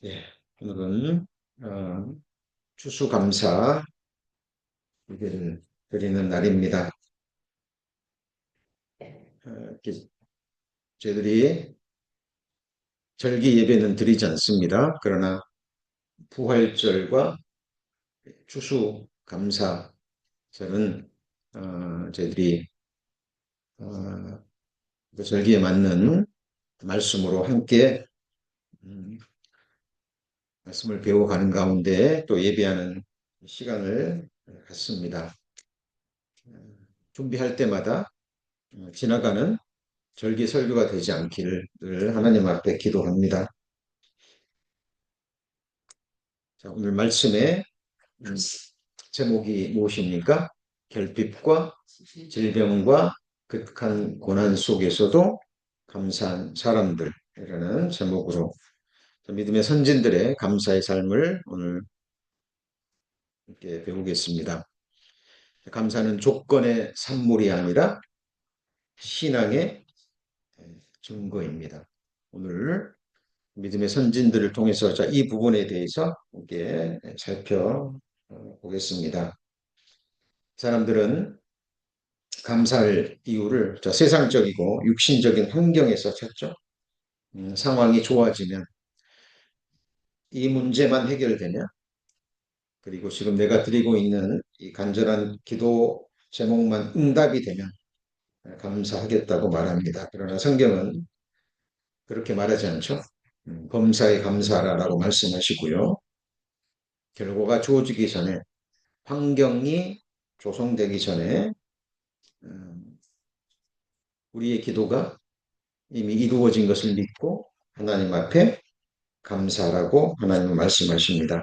예, 오늘은 추수감사 예배를 드리는 날입니다. 이렇게 저희들이 절기 예배는 드리지 않습니다. 그러나 부활절과 추수감사절은 저희들이 어, 그 절기에 맞는 말씀으로 함께 음, 말씀을 배워가는 가운데 또 예배하는 시간을 갖습니다. 준비할 때마다 지나가는 절기 설교가 되지 않기를 늘 하나님 앞에 기도합니다. 자, 오늘 말씀의 음, 제목이 무엇입니까? 결핍과 질병과 극한 고난 속에서도 감사한 사람들이라는 제목으로 믿음의 선진들의 감사의 삶을 오늘 함께 배우겠습니다. 감사는 조건의 산물이 아니라 신앙의 증거입니다. 오늘 믿음의 선진들을 통해서 이 부분에 대해서 함께 살펴보겠습니다. 사람들은 감사할 이유를 세상적이고 육신적인 환경에서 찾죠. 상황이 좋아지면 이 문제만 해결되냐? 그리고 지금 내가 드리고 있는 이 간절한 기도 제목만 응답이 되면 감사하겠다고 말합니다. 그러나 성경은 그렇게 말하지 않죠. 범사에 감사하라라고 말씀하시고요. 결과가 주어지기 전에 환경이 조성되기 전에 음, 우리의 기도가 이미 이루어진 것을 믿고 하나님 앞에 감사라고 하나님은 말씀하십니다.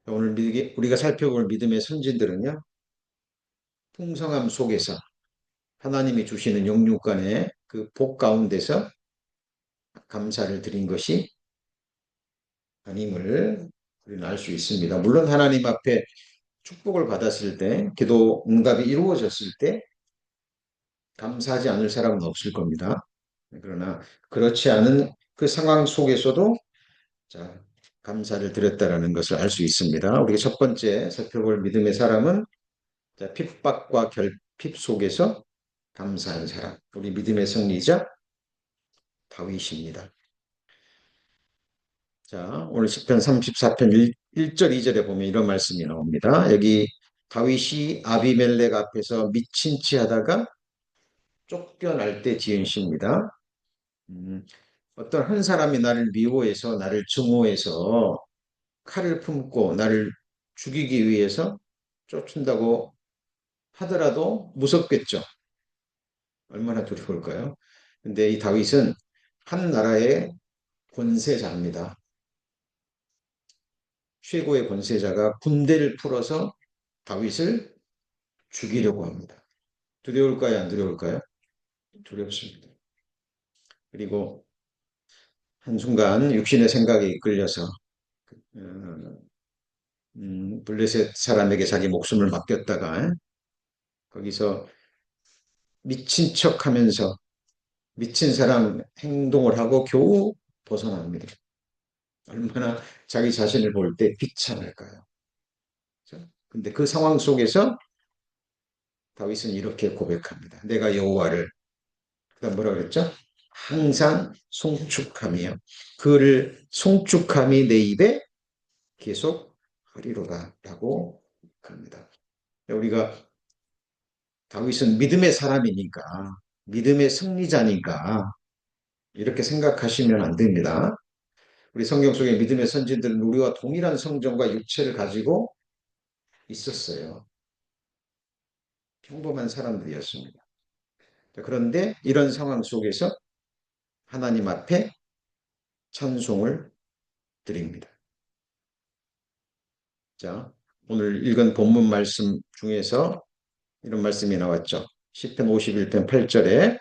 오늘 우리가 살펴볼 믿음의 선진들은요, 풍성함 속에서 하나님이 주시는 영육간의 그 복 가운데서 감사를 드린 것이 아님을 우리는 알 수 있습니다. 물론 하나님 앞에 축복을 받았을 때, 기도 응답이 이루어졌을 때 감사하지 않을 사람은 없을 겁니다. 그러나 그렇지 않은 그 상황 속에서도 자, 감사를 드렸다라는 것을 알 수 있습니다. 우리가 첫 번째 살펴볼 믿음의 사람은 자, 핍박과 결핍 속에서 감사한 사람. 우리 믿음의 승리자 다윗입니다. 자, 오늘 시편 34편 1절 2절에 보면 이런 말씀이 나옵니다. 여기 다윗이 아비멜렉 앞에서 미친 치 하다가 쫓겨날 때 지은 시입니다. 음, 어떤 한 사람이 나를 미워해서 나를 증오해서 칼을 품고 나를 죽이기 위해서 쫓는다고 하더라도 무섭겠죠. 얼마나 두려울까요? 근데 이 다윗은 한 나라의 권세자입니다. 최고의 권세자가 군대를 풀어서 다윗을 죽이려고 합니다. 두려울까요? 안 두려울까요? 두렵습니다. 그리고 한순간 육신의 생각에 이끌려서 어, 블레셋 사람에게 자기 목숨을 맡겼다가 거기서 미친 척하면서 미친 사람 행동을 하고 겨우 벗어납니다. 얼마나 자기 자신을 볼 때 비참할까요? 근데 그 상황 속에서 다윗은 이렇게 고백합니다. 내가 여호와를 그다음 뭐라 그랬죠? 항상 송축하며 그를 송축함이 내 입에 계속 하리로다라고 합니다. 우리가 다윗은 믿음의 사람이니까 믿음의 승리자니까 이렇게 생각하시면 안 됩니다. 우리 성경 속의 믿음의 선진들은 우리와 동일한 성정과 육체를 가지고 있었어요. 평범한 사람들이었습니다. 그런데 이런 상황 속에서 하나님 앞에 찬송을 드립니다. 자, 오늘 읽은 본문 말씀 중에서 이런 말씀이 나왔죠. 시편 51편 8절에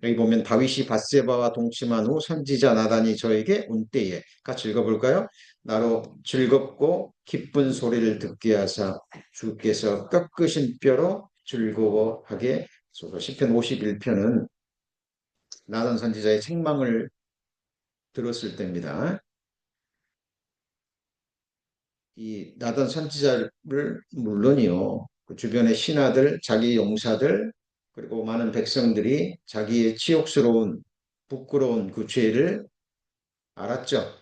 여기 보면 다윗이 밧세바와 동침한 후 선지자 나단이 저에게 온 때에 같이 읽어볼까요? 나로 즐겁고 기쁜 소리를 듣게 하사 주께서 꺾으신 뼈로 즐거워하게 소서. 시편 51편은 나단 선지자의 책망을 들었을 때입니다. 이 나단 선지자를 물론이요. 그 주변의 신하들, 자기 용사들, 그리고 많은 백성들이 자기의 치욕스러운 부끄러운 그 죄를 알았죠.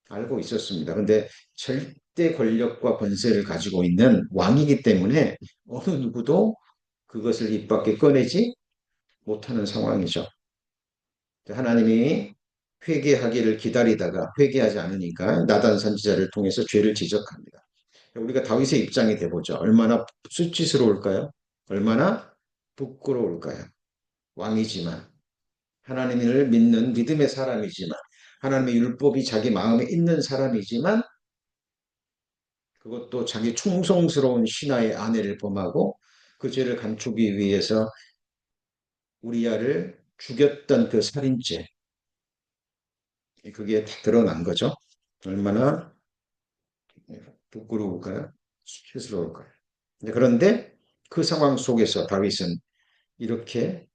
알고 있었습니다. 근데 절대 권력과 권세를 가지고 있는 왕이기 때문에 어느 누구도 그것을 입 밖에 꺼내지 못하는 상황이죠. 하나님이 회개하기를 기다리다가 회개하지 않으니까 나단 선지자를 통해서 죄를 지적합니다. 우리가 다윗의 입장이 돼보죠. 얼마나 수치스러울까요? 얼마나 부끄러울까요? 왕이지만 하나님을 믿는 믿음의 사람이지만 하나님의 율법이 자기 마음에 있는 사람이지만 그것도 자기 충성스러운 신하의 아내를 범하고 그 죄를 감추기 위해서 우리아를 죽였던 그 살인죄 그게 다 드러난 거죠. 얼마나 부끄러울까요? 수치스러울까요? 그런데 그 상황 속에서 다윗은 이렇게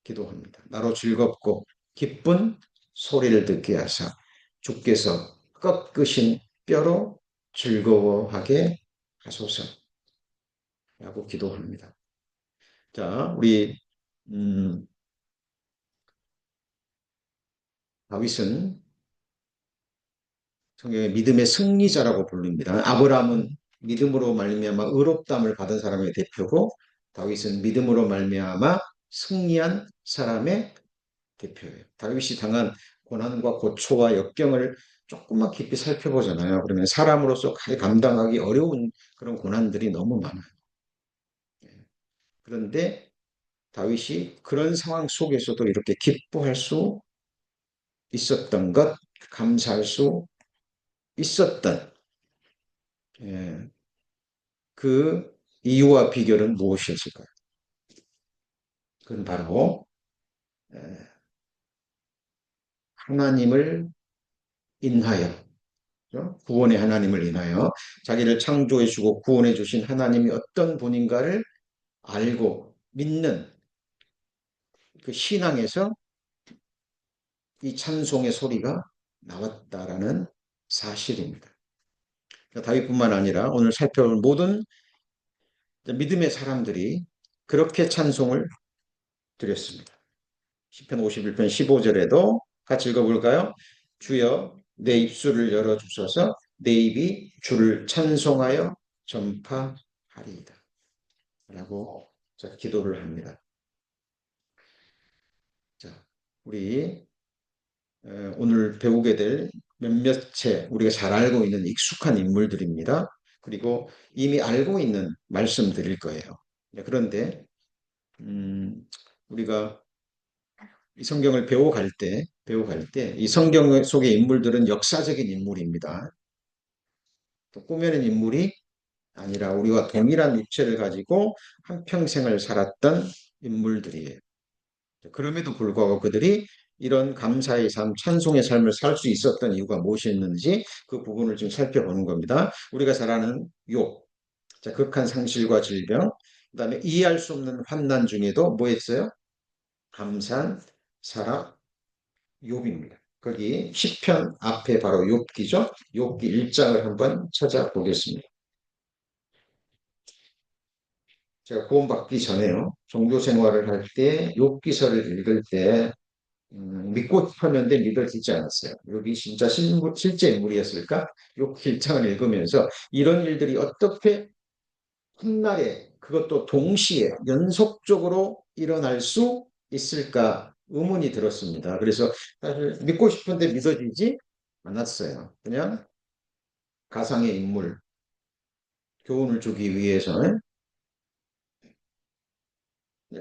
기도합니다. 나로 즐겁고 기쁜 소리를 듣게 하사 주께서 꺾으신 뼈로 즐거워하게 하소서라고 기도합니다. 자, 우리 다윗은 성경의 믿음의 승리자라고 부릅니다. 아브라함은 믿음으로 말미암아 의롭다함을 받은 사람의 대표고 다윗은 믿음으로 말미암아 승리한 사람의 대표예요. 다윗이 당한 고난과 고초와 역경을 조금만 깊이 살펴보잖아요. 그러면 사람으로서 감당하기 어려운 그런 고난들이 너무 많아요. 그런데 다윗이 그런 상황 속에서도 이렇게 기뻐할 수 있었던 것, 감사할 수 있었던 예, 그 이유와 비결은 무엇이었을까요? 그건 바로 예, 하나님을 인하여 구원의 하나님을 인하여 자기를 창조해 주고 구원해 주신 하나님이 어떤 분인가를 알고 믿는 그 신앙에서 이 찬송의 소리가 나왔다라는 사실입니다. 그러니까 다윗뿐만 아니라 오늘 살펴볼 모든 믿음의 사람들이 그렇게 찬송을 드렸습니다. 시편 51편 15절에도 같이 읽어볼까요? 주여 내 입술을 열어주셔서 내 입이 주를 찬송하여 전파하리이다. 라고 기도를 합니다. 자, 우리 오늘 배우게 될 몇몇 채 우리가 잘 알고 있는 익숙한 인물들입니다. 그리고 이미 알고 있는 말씀들일 거예요. 그런데 우리가 이 성경을 배워갈 때 이 성경 속의 인물들은 역사적인 인물입니다. 또 꾸며낸 인물이 아니라 우리와 동일한 육체를 가지고 한평생을 살았던 인물들이에요. 그럼에도 불구하고 그들이 이런 감사의 삶, 찬송의 삶을 살 수 있었던 이유가 무엇이었는지 그 부분을 좀 살펴보는 겁니다. 우리가 잘 아는 욥, 자, 극한 상실과 질병, 그다음에 이해할 수 없는 환난 중에도 뭐 했어요? 감사한 사람 욥입니다. 거기 시편 앞에 바로 욥기죠. 욥기 1장을 한번 찾아보겠습니다. 제가 구원받기 전에요. 종교 생활을 할 때 욥기서를 읽을 때 믿고 싶었는데 믿어지지 않았어요. 여기 진짜 실제 인물이었을까? 욥기 1장을 읽으면서 이런 일들이 어떻게 훗날에 그것도 동시에 연속적으로 일어날 수 있을까 의문이 들었습니다. 그래서 사실 믿고 싶은데 믿어지지 않았어요. 그냥 가상의 인물, 교훈을 주기 위해서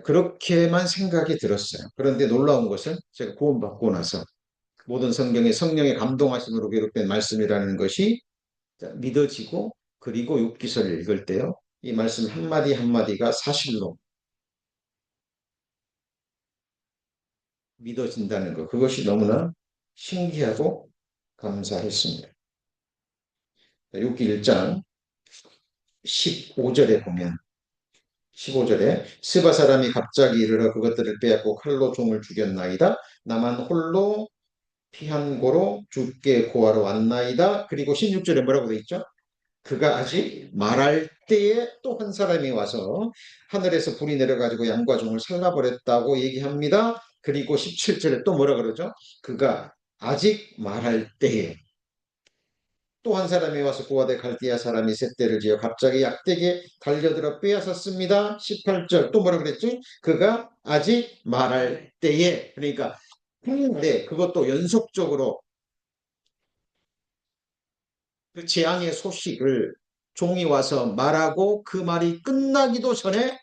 그렇게만 생각이 들었어요. 그런데 놀라운 것은 제가 구원받고 나서 모든 성경의 성령의 감동하심으로 기록된 말씀이라는 것이 믿어지고 그리고 욥기서를 읽을 때요. 이 말씀 한마디 한마디가 사실로 믿어진다는 것. 그것이 너무나 신기하고 감사했습니다. 욥기 1장 15절에 보면 15절에 스바 사람이 갑자기 이르러 그것들을 빼앗고 칼로 종을 죽였나이다. 나만 홀로 피한 고로 주께 고하러 왔나이다. 그리고 16절에 뭐라고 되어 있죠? 그가 아직 말할 때에 또 한 사람이 와서 하늘에서 불이 내려가지고 양과 종을 살라버렸다고 얘기합니다. 그리고 17절에 또 뭐라 그러죠? 그가 아직 말할 때에 또 한 사람이 와서 고아대 갈대아 사람이 셋대를 지어 갑자기 약대기에 달려들어 빼앗았습니다. 18절 또 뭐라 그랬지? 그가 아직 말할 때에 그러니까 했는데 그것도 연속적으로 그 재앙의 소식을 종이 와서 말하고 그 말이 끝나기도 전에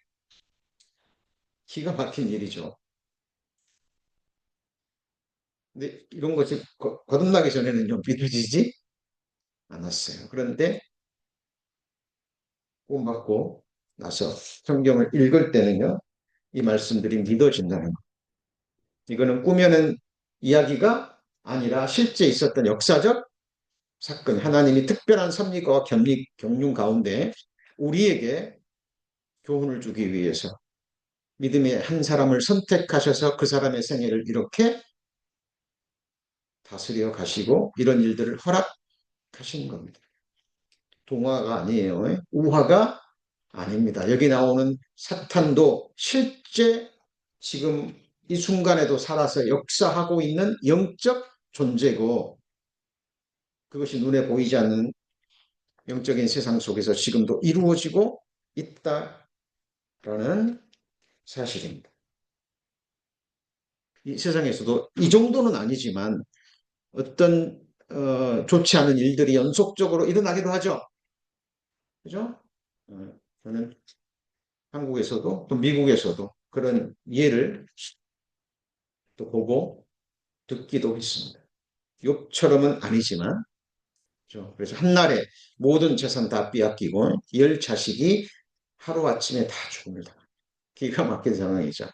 기가 막힌 일이죠. 근데 이런 것이 거듭나기 전에는 좀 믿어지지 않았어요. 그런데 구원 받고 나서 성경을 읽을 때는요, 이 말씀들이 믿어진다는 거. 이거는 꾸며낸 이야기가 아니라 실제 있었던 역사적 사건, 하나님이 특별한 섭리와 경륜 가운데 우리에게 교훈을 주기 위해서 믿음의 한 사람을 선택하셔서 그 사람의 생애를 이렇게 다스려 가시고 이런 일들을 허락하신 겁니다. 동화가 아니에요. 우화가 아닙니다. 여기 나오는 사탄도 실제 지금 이 순간에도 살아서 역사하고 있는 영적 존재고 그것이 눈에 보이지 않는 영적인 세상 속에서 지금도 이루어지고 있다라는 사실입니다. 이 세상에서도 이 정도는 아니지만 어떤 좋지 않은 일들이 연속적으로 일어나기도 하죠. 그죠? 저는 한국에서도 또 미국에서도 그런 예를 또 보고 듣기도 했습니다. 욕처럼은 아니지만 그렇죠? 그래서 한날에 모든 재산 다 빼앗기고 열 자식이 하루아침에 다 죽음을 당합니다. 기가 막힌 상황이죠.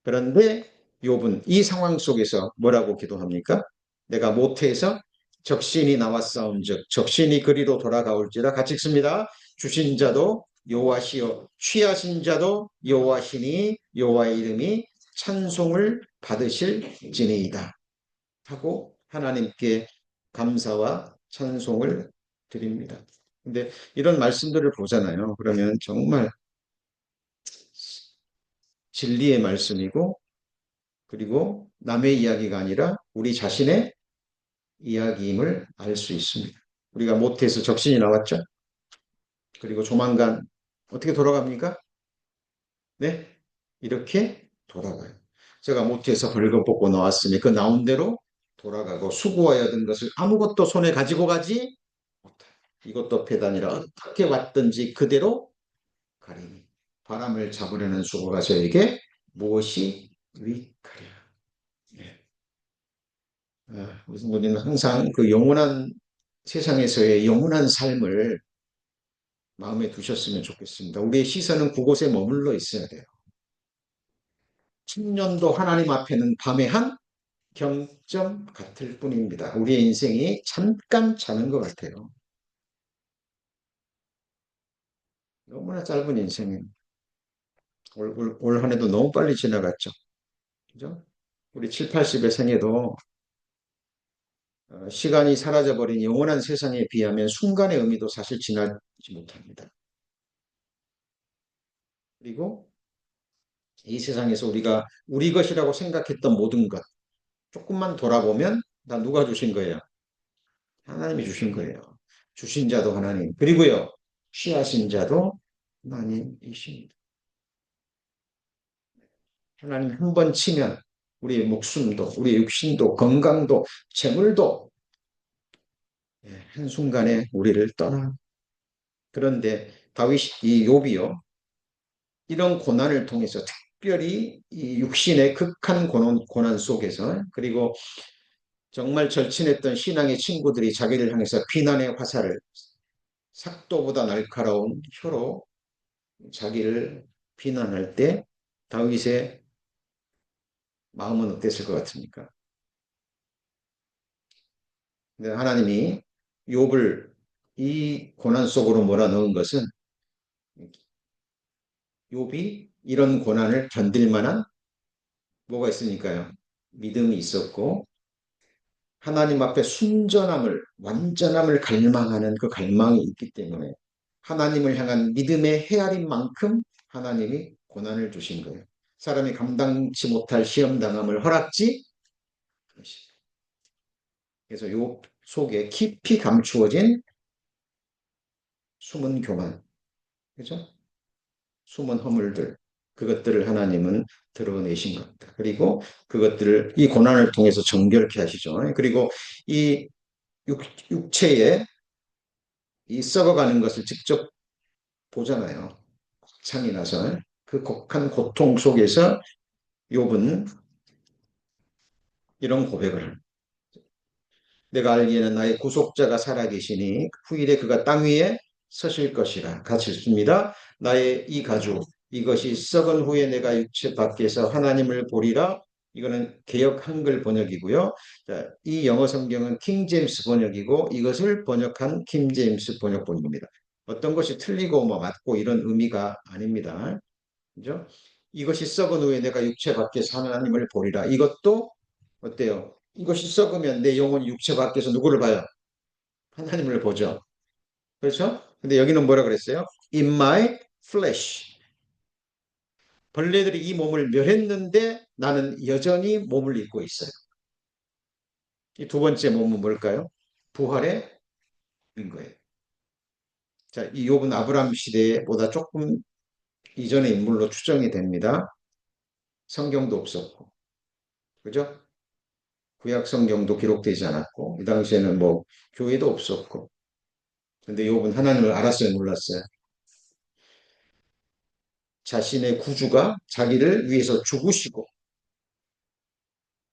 그런데 욥은 이 상황 속에서 뭐라고 기도합니까? 내가 모태에서 적신이 나왔사온즉 적신이 그리로 돌아가올지라 같이 읽습니다. 주신 자도 여호와시요 취하신 자도 여호와시니 여호와의 이름이 찬송을 받으실지니이다 하고 하나님께 감사와 찬송을 드립니다. 근데 이런 말씀들을 보잖아요. 그러면 정말 진리의 말씀이고 그리고 남의 이야기가 아니라 우리 자신의 이야기임을 알 수 있습니다. 우리가 모태에서 적신이 나왔죠. 그리고 조만간 어떻게 돌아갑니까? 네, 이렇게 돌아가요. 제가 모태에서 벌거벗고 나왔으니 그 나온 대로 돌아가고 수고하여 든 것을 아무것도 손에 가지고 가지 못하요. 이것도 배단이라 어떻게 왔든지 그대로 가리니 바람을 잡으려는 수고가 저에게 무엇이 유익하랴. 예. 우리는 항상 그 영원한 세상에서의 영원한 삶을 마음에 두셨으면 좋겠습니다. 우리의 시선은 그곳에 머물러 있어야 돼요. 천년도 하나님 앞에는 밤의 한 경점 같을 뿐입니다. 우리의 인생이 잠깐 자는 것 같아요. 너무나 짧은 인생이에요. 올 한 해도 너무 빨리 지나갔죠. 그죠? 우리 7, 80의 생애도 시간이 사라져버린 영원한 세상에 비하면 순간의 의미도 사실 지나지 못합니다. 그리고 이 세상에서 우리가 우리 것이라고 생각했던 모든 것 조금만 돌아보면 다 누가 주신 거예요? 하나님이 주신 거예요. 주신 자도 하나님 그리고요 취하신 자도 하나님이십니다. 하나님 한 번 치면 우리의 목숨도 우리의 육신도 건강도 재물도 한순간에 우리를 떠나 그런데 다윗이 욥이요 이런 고난을 통해서 특별히 이 육신의 극한 고난 속에서 그리고 정말 절친했던 신앙의 친구들이 자기를 향해서 비난의 화살을 삭도보다 날카로운 혀로 자기를 비난할 때 다윗의 마음은 어땠을 것 같습니까? 근데 하나님이 욥을 이 고난 속으로 몰아넣은 것은 욥이 이런 고난을 견딜 만한 뭐가 있으니까요. 믿음이 있었고 하나님 앞에 순전함을, 완전함을 갈망하는 그 갈망이 있기 때문에 하나님을 향한 믿음의 헤아린 만큼 하나님이 고난을 주신 거예요. 사람이 감당치 못할 시험 당함을 허락지. 그래서 요 속에 깊이 감추어진 숨은 교만, 그죠? 숨은 허물들, 그것들을 하나님은 드러내신 겁니다. 그리고 그것들을 이 고난을 통해서 정결케 하시죠. 그리고 이 육체에 이 썩어가는 것을 직접 보잖아요. 창이 나서 그 곡한 고통 속에서 욥은 이런 고백을 합니다. 내가 알기에는 나의 구속자가 살아계시니 후일에 그가 땅 위에 서실 것이라. 같이 읽습니다. 나의 이 가죽 이것이 썩은 후에 내가 육체 밖에서 하나님을 보리라. 이거는 개역 한글 번역이고요. 자, 이 영어 성경은 킹 제임스 번역이고 이것을 번역한 킹 제임스 번역본입니다. 어떤 것이 틀리고 뭐 맞고 이런 의미가 아닙니다. 그죠? 이것이 썩은 후에 내가 육체 밖에서 하나님을 보리라. 이것도 어때요? 이것이 썩으면 내 영혼이 육체 밖에서 누구를 봐요? 하나님을 보죠. 그렇죠? 근데 여기는 뭐라 그랬어요? In my flesh. 벌레들이 이 몸을 멸했는데 나는 여전히 몸을 입고 있어요. 이 두 번째 몸은 뭘까요? 부활의 인 거예요. 자, 이 욥은 아브라함 시대보다 조금 이전의 인물로 추정이 됩니다. 성경도 없었고, 그죠? 구약 성경도 기록되지 않았고, 이 당시에는 뭐 교회도 없었고, 근데 욥은 하나님을 알았어요, 몰랐어요? 자신의 구주가 자기를 위해서 죽으시고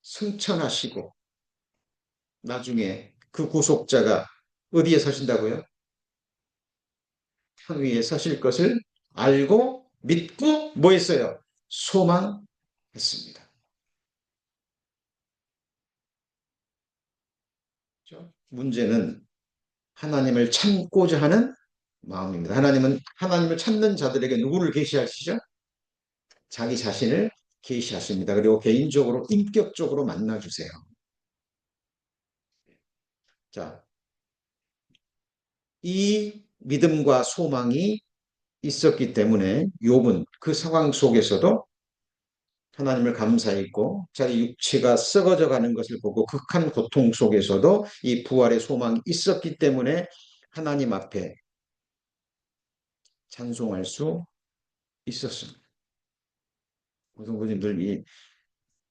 승천하시고 나중에 그 구속자가 어디에 서신다고요? 산 위에 서실 것을 알고 믿고 뭐 했어요? 소망했습니다. 그렇죠? 문제는 하나님을 참고자 하는 마음입니다. 하나님은 하나님을 찾는 자들에게 누구를 계시하시죠? 자기 자신을 계시하십니다. 그리고 개인적으로 인격적으로 만나주세요. 자, 이 믿음과 소망이 있었기 때문에 욥은 그 상황 속에서도 하나님을 감사했고 자기 육체가 썩어져 가는 것을 보고 극한 고통 속에서도 이 부활의 소망이 있었기 때문에 하나님 앞에 찬송할 수 있었습니다. 성도님들 이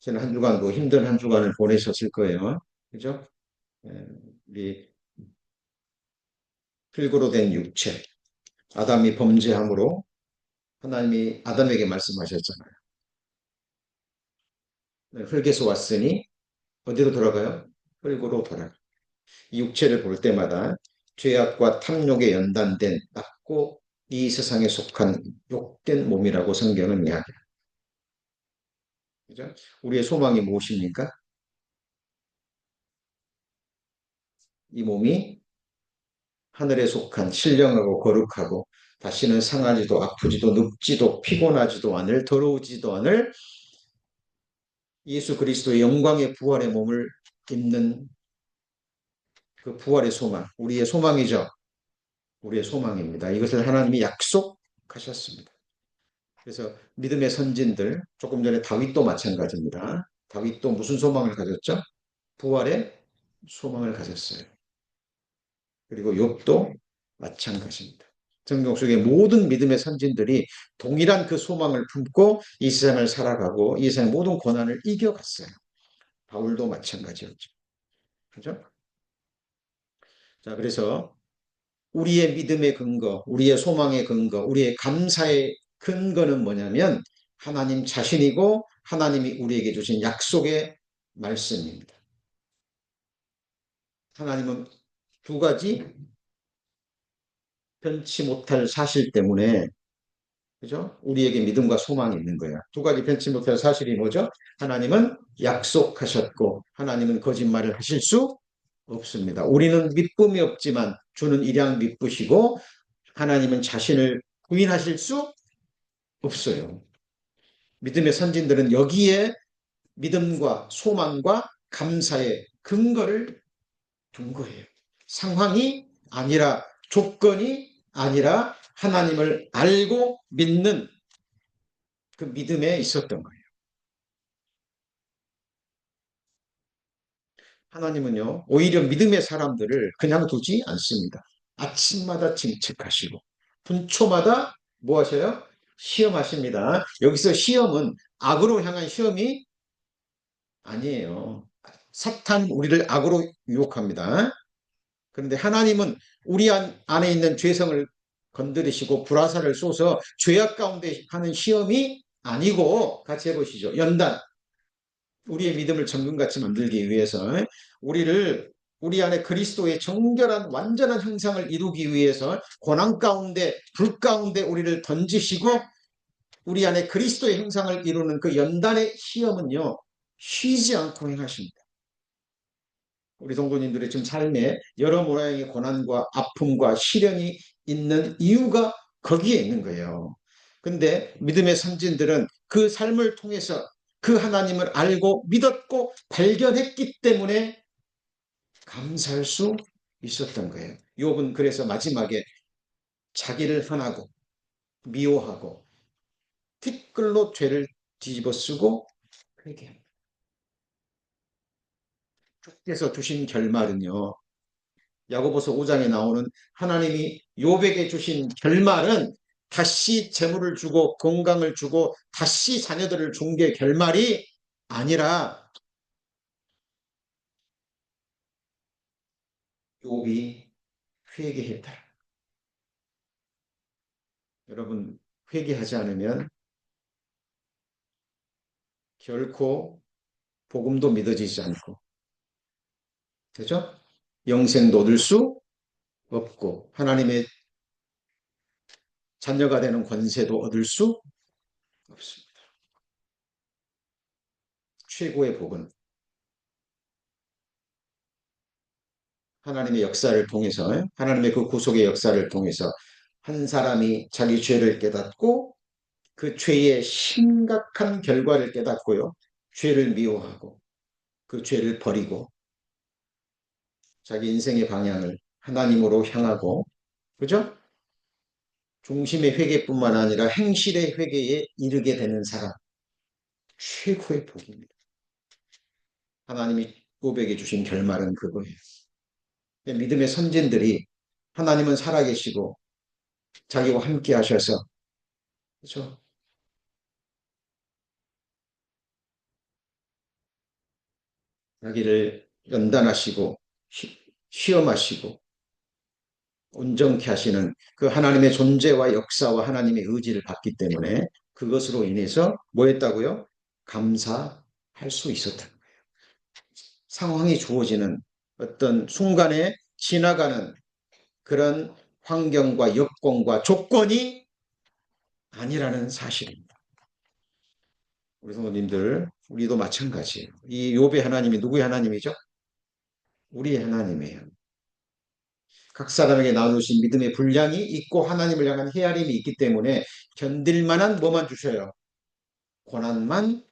지난 한 주간도 힘든 한 주간을 보내셨을 거예요. 그죠? 우리 흙으로 된 육체, 아담이 범죄함으로 하나님이 아담에게 말씀하셨잖아요. 흙에서 왔으니 어디로 돌아가요? 흙으로 돌아가. 이 육체를 볼 때마다 죄악과 탐욕에 연단된 낮고 이 세상에 속한 욕된 몸이라고 성경은 이야기합니다. 그죠? 우리의 소망이 무엇입니까? 이 몸이 하늘에 속한 신령하고 거룩하고 다시는 상하지도 아프지도 늙지도 피곤하지도 않을 더러우지도 않을 예수 그리스도의 영광의 부활의 몸을 입는 그 부활의 소망, 우리의 소망이죠. 우리의 소망입니다. 이것을 하나님이 약속하셨습니다. 그래서 믿음의 선진들, 조금 전에 다윗도 마찬가지입니다. 다윗도 무슨 소망을 가졌죠? 부활의 소망을 가졌어요. 그리고 욥도 마찬가지입니다. 성경 속의 모든 믿음의 선진들이 동일한 그 소망을 품고 이 세상을 살아가고 이 세상의 모든 고난을 이겨갔어요. 바울도 마찬가지였죠. 그죠? 자, 그래서 우리의 믿음의 근거, 우리의 소망의 근거, 우리의 감사의 근거는 뭐냐면 하나님 자신이고 하나님이 우리에게 주신 약속의 말씀입니다. 하나님은 두 가지 변치 못할 사실 때문에 그죠? 우리에게 믿음과 소망이 있는 거야. 두 가지 변치 못할 사실이 뭐죠? 하나님은 약속하셨고 하나님은 거짓말을 하실 수 없습니다. 우리는 믿음이 없지만 주는 일양 믿으시고 하나님은 자신을 부인하실 수 없어요. 믿음의 선진들은 여기에 믿음과 소망과 감사의 근거를 둔 거예요. 상황이 아니라 조건이 아니라 하나님을 알고 믿는 그 믿음에 있었던 거예요. 하나님은요, 오히려 믿음의 사람들을 그냥 두지 않습니다. 아침마다 징책하시고, 분초마다 뭐 하셔요? 시험하십니다. 여기서 시험은 악으로 향한 시험이 아니에요. 사탄 우리를 악으로 유혹합니다. 그런데 하나님은 우리 안에 있는 죄성을 건드리시고 불화살을 쏘서 죄악 가운데 하는 시험이 아니고 같이 해보시죠. 연단. 우리의 믿음을 정금같이 만들기 위해서 우리를 우리 안에 그리스도의 정결한 완전한 형상을 이루기 위해서 고난 가운데 불 가운데 우리를 던지시고 우리 안에 그리스도의 형상을 이루는 그 연단의 시험은요 쉬지 않고 행하십니다. 우리 성도님들의 지금 삶에 여러 모양의 고난과 아픔과 시련이 있는 이유가 거기에 있는 거예요. 근데 믿음의 선진들은 그 삶을 통해서 그 하나님을 알고 믿었고 발견했기 때문에 감사할 수 있었던 거예요. 욥은 그래서 마지막에 자기를 화나고 미워하고 티끌로 죄를 뒤집어 쓰고 회개합니다. 주께서 주신 결말은요. 야고보서 5장에 나오는 하나님이 욥에게 주신 결말은 다시 재물을 주고 건강을 주고 다시 자녀들을 준 게 결말이 아니라 욥이 회개했다. 여러분 회개하지 않으면 결코 복음도 믿어지지 않고 그죠? 영생도 얻을 수 없고 하나님의 자녀가 되는 권세도 얻을 수 없습니다. 최고의 복은 하나님의 역사를 통해서 하나님의 그 구속의 역사를 통해서 한 사람이 자기 죄를 깨닫고 그 죄의 심각한 결과를 깨닫고요. 죄를 미워하고 그 죄를 버리고 자기 인생의 방향을 하나님으로 향하고 그죠? 중심의 회개뿐만 아니라 행실의 회개에 이르게 되는 사람 최고의 복입니다. 하나님이 고백해 주신 결말은 그거예요. 믿음의 선진들이 하나님은 살아계시고 자기와 함께 하셔서 그렇죠? 자기를 연단하시고 시험하시고 온전케 하시는 그 하나님의 존재와 역사와 하나님의 의지를 받기 때문에 그것으로 인해서 뭐 했다고요? 감사할 수 있었다. 상황이 주어지는 어떤 순간에 지나가는 그런 환경과 여건과 조건이 아니라는 사실입니다. 우리 성도님들, 우리도 마찬가지예요. 이 욥의 하나님이 누구의 하나님이죠? 우리의 하나님이에요. 각 사람에게 나누신 믿음의 분량이 있고 하나님을 향한 헤아림이 있기 때문에 견딜 만한 뭐만 주셔요? 고난만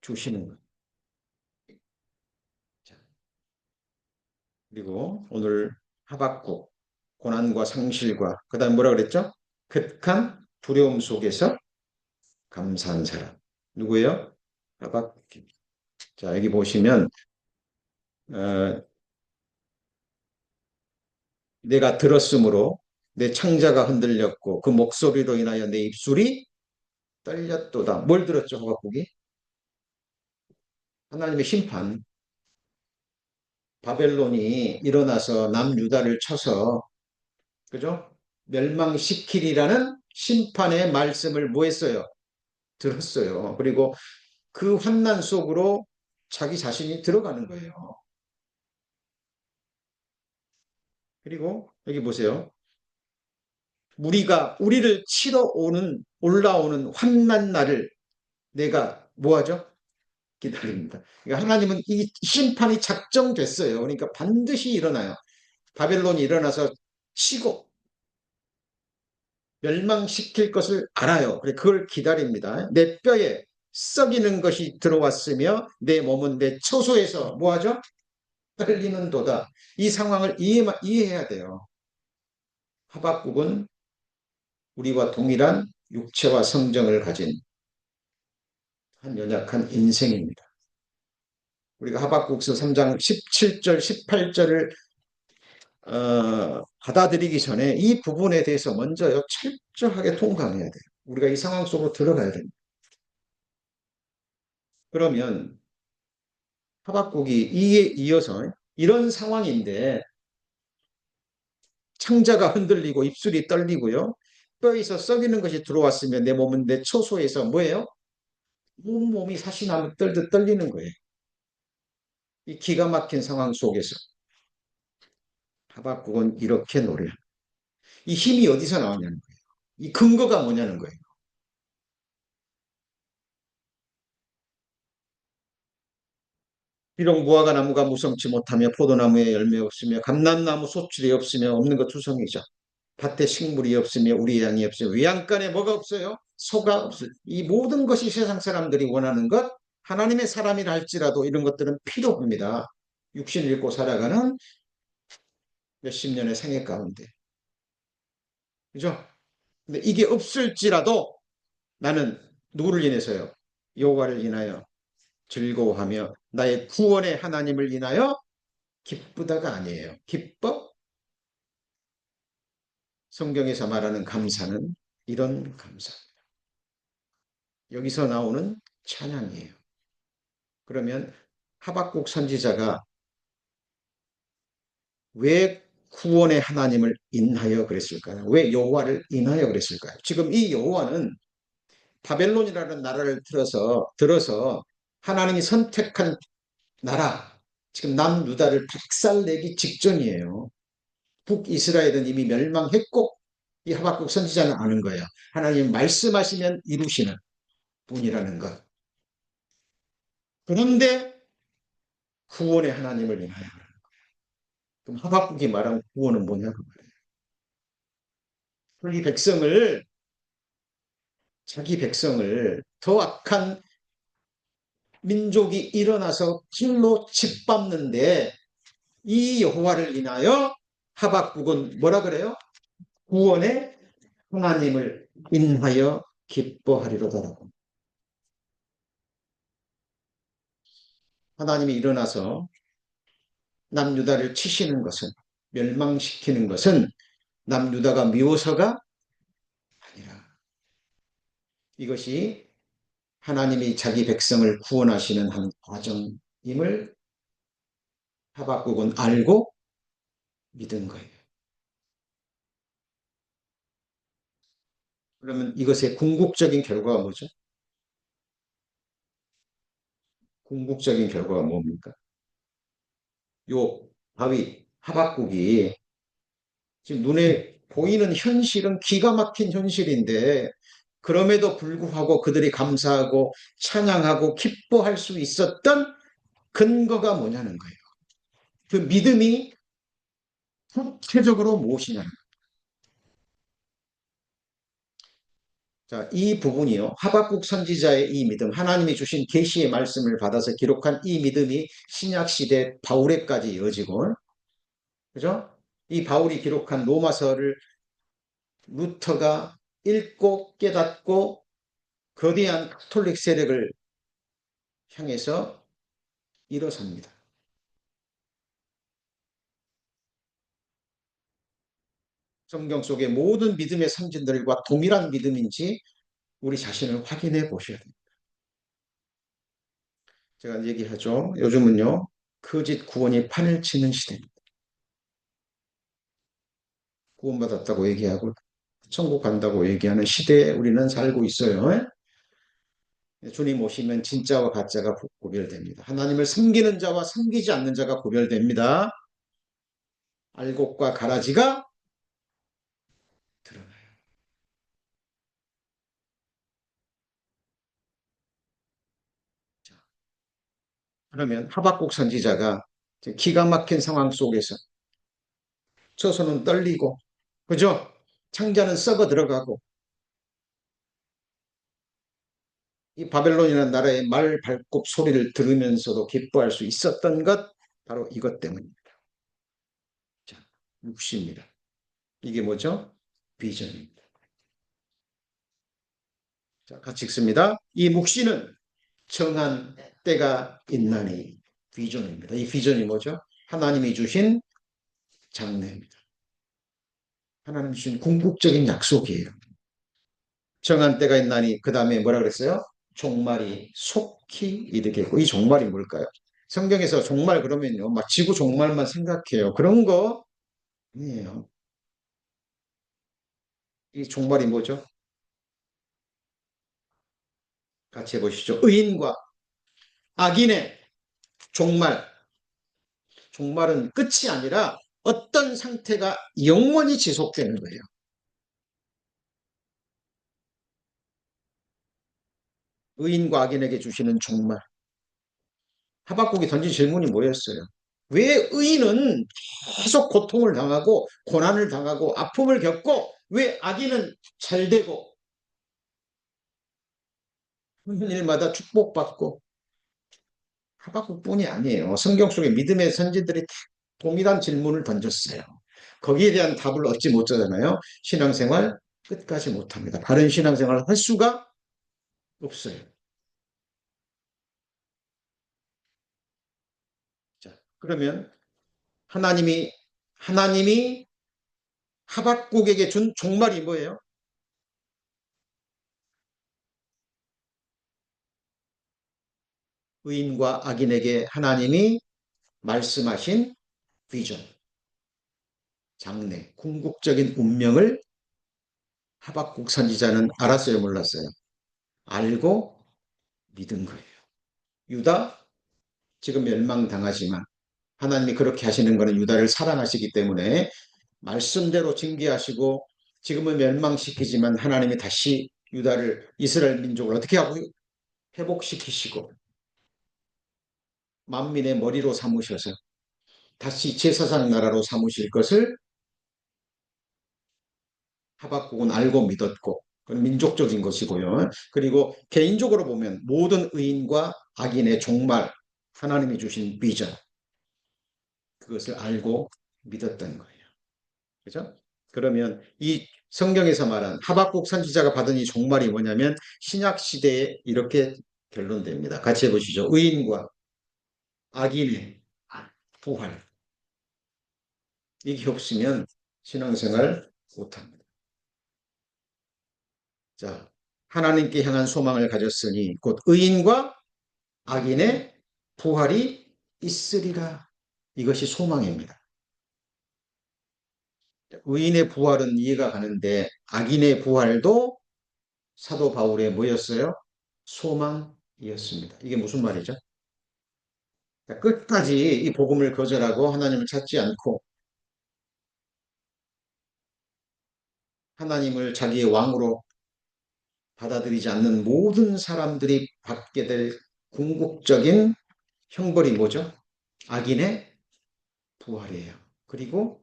주시는 거예요. 그리고 오늘 하박국 고난과 상실과 그 다음 뭐라 그랬죠? 극한 두려움 속에서 감사한 사람. 누구예요? 하박국. 자, 여기 보시면 어, 내가 들었으므로 내 창자가 흔들렸고 그 목소리로 인하여 내 입술이 떨렸도다. 뭘 들었죠, 하박국이? 하나님의 심판. 바벨론이 일어나서 남유다를 쳐서 그죠? 멸망시키리라는 심판의 말씀을 뭐 했어요? 들었어요. 그리고 그 환난 속으로 자기 자신이 들어가는 거예요. 그리고 여기 보세요. 우리를 치러 오는 올라오는 환난 날을 내가 뭐하죠? 기다립니다. 그러니까 하나님은 이 심판이 작정됐어요. 그러니까 반드시 일어나요. 바벨론이 일어나서 치고 멸망시킬 것을 알아요. 그래 그걸 기다립니다. 내 뼈에 썩이는 것이 들어왔으며 내 몸은 내 처소에서 뭐하죠? 떨리는 도다. 이 상황을 이해해야 돼요. 하박국은 우리와 동일한 육체와 성정을 가진 한 연약한 인생입니다. 우리가 하박국서 3장 17절, 18절을 받아들이기 전에 이 부분에 대해서 먼저요, 철저하게 통감해야 돼요. 우리가 이 상황 속으로 들어가야 됩니다. 그러면 하박국이 이에 이어서 이런 상황인데 창자가 흔들리고 입술이 떨리고요. 뼈에서 썩이는 것이 들어왔으면 내 몸은 내 처소에서 뭐예요? 온몸이 사시나무 떨듯 떨리는 거예요. 이 기가 막힌 상황 속에서 하박국은 이렇게 노래합니다. 이 힘이 어디서 나왔냐는 거예요. 이 근거가 뭐냐는 거예요. 비록 무화과 나무가 무성치 못하며 포도나무에 열매 없으며 감람나무 소출이 없으며 없는 것 투성이죠. 밭에 식물이 없으며 우리 양이 없으며 외양간에 뭐가 없어요? 소가 없어요. 이 모든 것이 세상 사람들이 원하는 것, 하나님의 사람이라 할지라도 이런 것들은 필요합니다. 육신을 입고 살아가는 몇십 년의 생애 가운데. 그죠? 근데 이게 없을지라도 나는 누구를 인해서요? 여호와를 인하여 즐거워하며 나의 구원의 하나님을 인하여 기쁘다가 아니에요. 기뻐? 성경에서 말하는 감사는 이런 감사. 여기서 나오는 찬양이에요. 그러면 하박국 선지자가 왜 구원의 하나님을 인하여 그랬을까요? 왜 여호와를 인하여 그랬을까요? 지금 이 여호와는 바벨론이라는 나라를 들어서 하나님이 선택한 나라, 지금 남유다를 박살내기 직전이에요. 북이스라엘은 이미 멸망했고 이 하박국 선지자는 아는 거예요. 하나님 말씀하시면 이루시는 분이라는 것. 그런데 구원의 하나님을 인하여. 그럼 하박국이 말한 구원은 뭐냐고 말이에요. 이 백성을, 자기 백성을 더 악한 민족이 일어나서 길로 짓밟는데 이 여호와를 인하여 하박국은 뭐라 그래요? 구원의 하나님을 인하여 기뻐하리로다라고. 하나님이 일어나서 남유다를 치시는 것은, 멸망시키는 것은 남유다가 미워서가 아니라 이것이 하나님이 자기 백성을 구원하시는 한 과정임을 하박국은 알고 믿은 거예요. 그러면 이것의 궁극적인 결과가 뭐죠? 궁극적인 결과가 뭡니까? 요 다윗, 하박국이 지금 눈에 보이는 현실은 기가 막힌 현실인데 그럼에도 불구하고 그들이 감사하고 찬양하고 기뻐할 수 있었던 근거가 뭐냐는 거예요. 그 믿음이 구체적으로 무엇이냐는 거예요. 자, 이 부분이요. 하박국 선지자의 이 믿음, 하나님이 주신 계시의 말씀을 받아서 기록한 이 믿음이 신약 시대 바울에까지 이어지고, 그죠? 이 바울이 기록한 로마서를 루터가 읽고 깨닫고 거대한 가톨릭 세력을 향해서 일어섭니다. 성경 속의 모든 믿음의 상징들과 동일한 믿음인지 우리 자신을 확인해 보셔야 됩니다. 제가 얘기하죠. 요즘은요. 거짓 구원이 판을 치는 시대입니다. 구원받았다고 얘기하고 천국 간다고 얘기하는 시대에 우리는 살고 있어요. 주님 오시면 진짜와 가짜가 구별됩니다. 하나님을 섬기는 자와 섬기지 않는 자가 구별됩니다. 알곡과 가라지가 드러나요. 자, 그러면 하박국 선지자가 기가 막힌 상황 속에서 처소는 떨리고, 그죠? 창자는 썩어 들어가고, 이 바벨론이라는 나라의 말 발굽 소리를 들으면서도 기뻐할 수 있었던 것, 바로 이것 때문입니다. 자, 묵시입니다. 이게 뭐죠? 비전입니다. 자, 같이 읽습니다. 이 묵시는 정한 때가 있나니 비전입니다. 이 비전이 뭐죠? 하나님이 주신 장래입니다. 하나님 주신 궁극적인 약속이에요. 정한 때가 있나니 그 다음에 뭐라 그랬어요? 종말이 속히 이르겠고 이 종말이 뭘까요? 성경에서 종말 그러면요 막 지구 종말만 생각해요. 그런 거 아니에요. 이 종말이 뭐죠? 같이 해보시죠. 의인과 악인의 종말. 종말은 끝이 아니라 어떤 상태가 영원히 지속되는 거예요. 의인과 악인에게 주시는 종말. 하박국이 던진 질문이 뭐였어요? 왜 의인은 계속 고통을 당하고 고난을 당하고 아픔을 겪고 왜 악인은 잘 되고 하는 일마다 축복받고 하박국뿐이 아니에요. 성경 속에 믿음의 선지들이 동일한 질문을 던졌어요. 거기에 대한 답을 얻지 못하잖아요. 신앙생활 끝까지 못합니다. 바른 신앙생활을 할 수가 없어요. 자, 그러면 하나님이 하박국에게 준 종말이 뭐예요? 의인과 악인에게 하나님이 말씀하신 비전, 장래, 궁극적인 운명을 하박국 선지자는 알았어요, 몰랐어요? 알고 믿은 거예요. 유다 지금 멸망당하지만 하나님이 그렇게 하시는 것은 유다를 사랑하시기 때문에 말씀대로 징계하시고 지금은 멸망시키지만 하나님이 다시 유다를 이스라엘 민족을 어떻게 하고 회복시키시고 만민의 머리로 삼으셔서 다시 제사장 나라로 삼으실 것을 하박국은 알고 믿었고 그건 민족적인 것이고요. 그리고 개인적으로 보면 모든 의인과 악인의 종말 하나님이 주신 비전 그것을 알고 믿었던 거예요. 그죠? 그러면 이 성경에서 말한 하박국 선지자가 받은 이 종말이 뭐냐면 신약 시대에 이렇게 결론됩니다. 같이 해보시죠. 의인과 악인의 부활. 이게 없으면 신앙생활 못합니다. 자, 하나님께 향한 소망을 가졌으니 곧 의인과 악인의 부활이 있으리라. 이것이 소망입니다. 의인의 부활은 이해가 가는데 악인의 부활도 사도 바울의 뭐였어요? 소망이었습니다. 이게 무슨 말이죠? 끝까지 이 복음을 거절하고 하나님을 찾지 않고 하나님을 자기의 왕으로 받아들이지 않는 모든 사람들이 받게 될 궁극적인 형벌이 뭐죠? 악인의 부활이에요. 그리고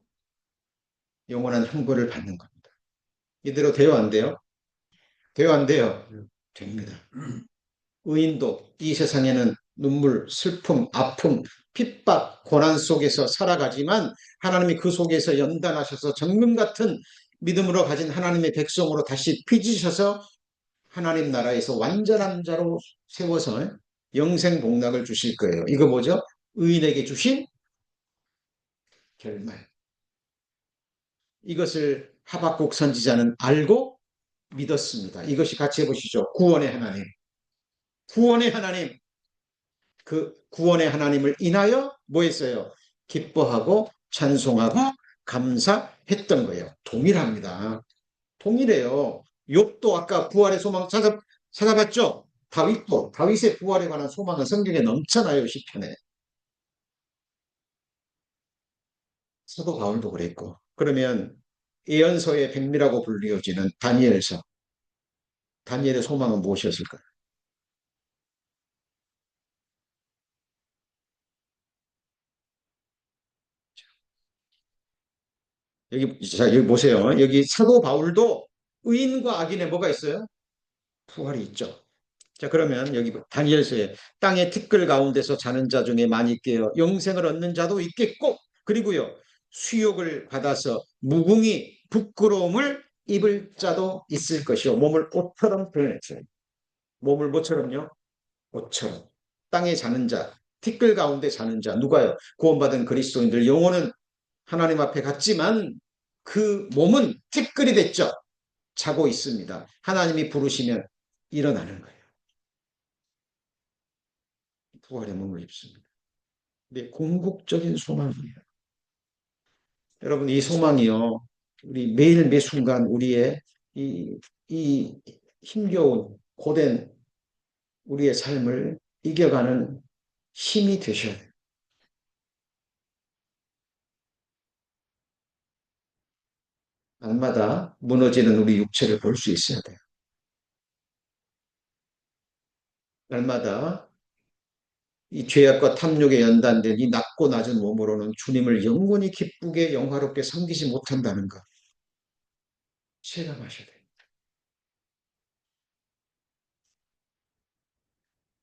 영원한 형벌을 받는 겁니다. 이대로 돼요, 안 돼요? 돼요, 안 돼요? 됩니다. 의인도 이 세상에는 눈물, 슬픔, 아픔, 핍박, 고난 속에서 살아가지만 하나님이 그 속에서 연단하셔서 정금 같은 믿음으로 가진 하나님의 백성으로 다시 빚으셔서 하나님 나라에서 완전한 자로 세워서 영생 복락을 주실 거예요. 이거 뭐죠? 의인에게 주신 결말. 이것을 하박국 선지자는 알고 믿었습니다. 이것이 같이 해보시죠. 구원의 하나님. 구원의 하나님. 그 구원의 하나님을 인하여 뭐 했어요? 기뻐하고 찬송하고 감사했던 거예요. 동일합니다. 동일해요. 욥도 아까 부활의 소망 찾아봤죠? 다윗도 다윗의 부활에 관한 소망은 성경에 넘쳐나요. 시편에. 사도 바울도 그랬고. 그러면 예언서의 백미라고 불리워지는 다니엘서. 다니엘의 소망은 무엇이었을까요? 여기 보세요. 여기 사도 바울도 의인과 악인의 뭐가 있어요? 부활이 있죠. 자, 그러면 여기 다니엘서에 땅의 티끌 가운데서 자는 자 중에 많이 깨어 영생을 얻는 자도 있겠고, 그리고요, 수욕을 받아서 무궁히 부끄러움을 입을 자도 있을 것이요. 몸을 옷처럼 표현했어요. 몸을 뭐처럼요? 옷처럼. 땅에 자는 자, 티끌 가운데 자는 자, 누가요? 구원받은 그리스도인들, 영혼은 하나님 앞에 갔지만 그 몸은 티끌이 됐죠. 자고 있습니다. 하나님이 부르시면 일어나는 거예요. 부활의 몸을 입습니다. 네, 궁극적인 소망이에요. 여러분, 이 소망이요. 우리 매일 매 순간 우리의 이, 이 힘겨운 고된 우리의 삶을 이겨가는 힘이 되셔야 돼요. 날마다 무너지는 우리 육체를 볼 수 있어야 돼요. 날마다 이 죄악과 탐욕에 연단된 이 낮고 낮은 몸으로는 주님을 영원히 기쁘게 영화롭게 섬기지 못한다는 것 체감하셔야 돼요.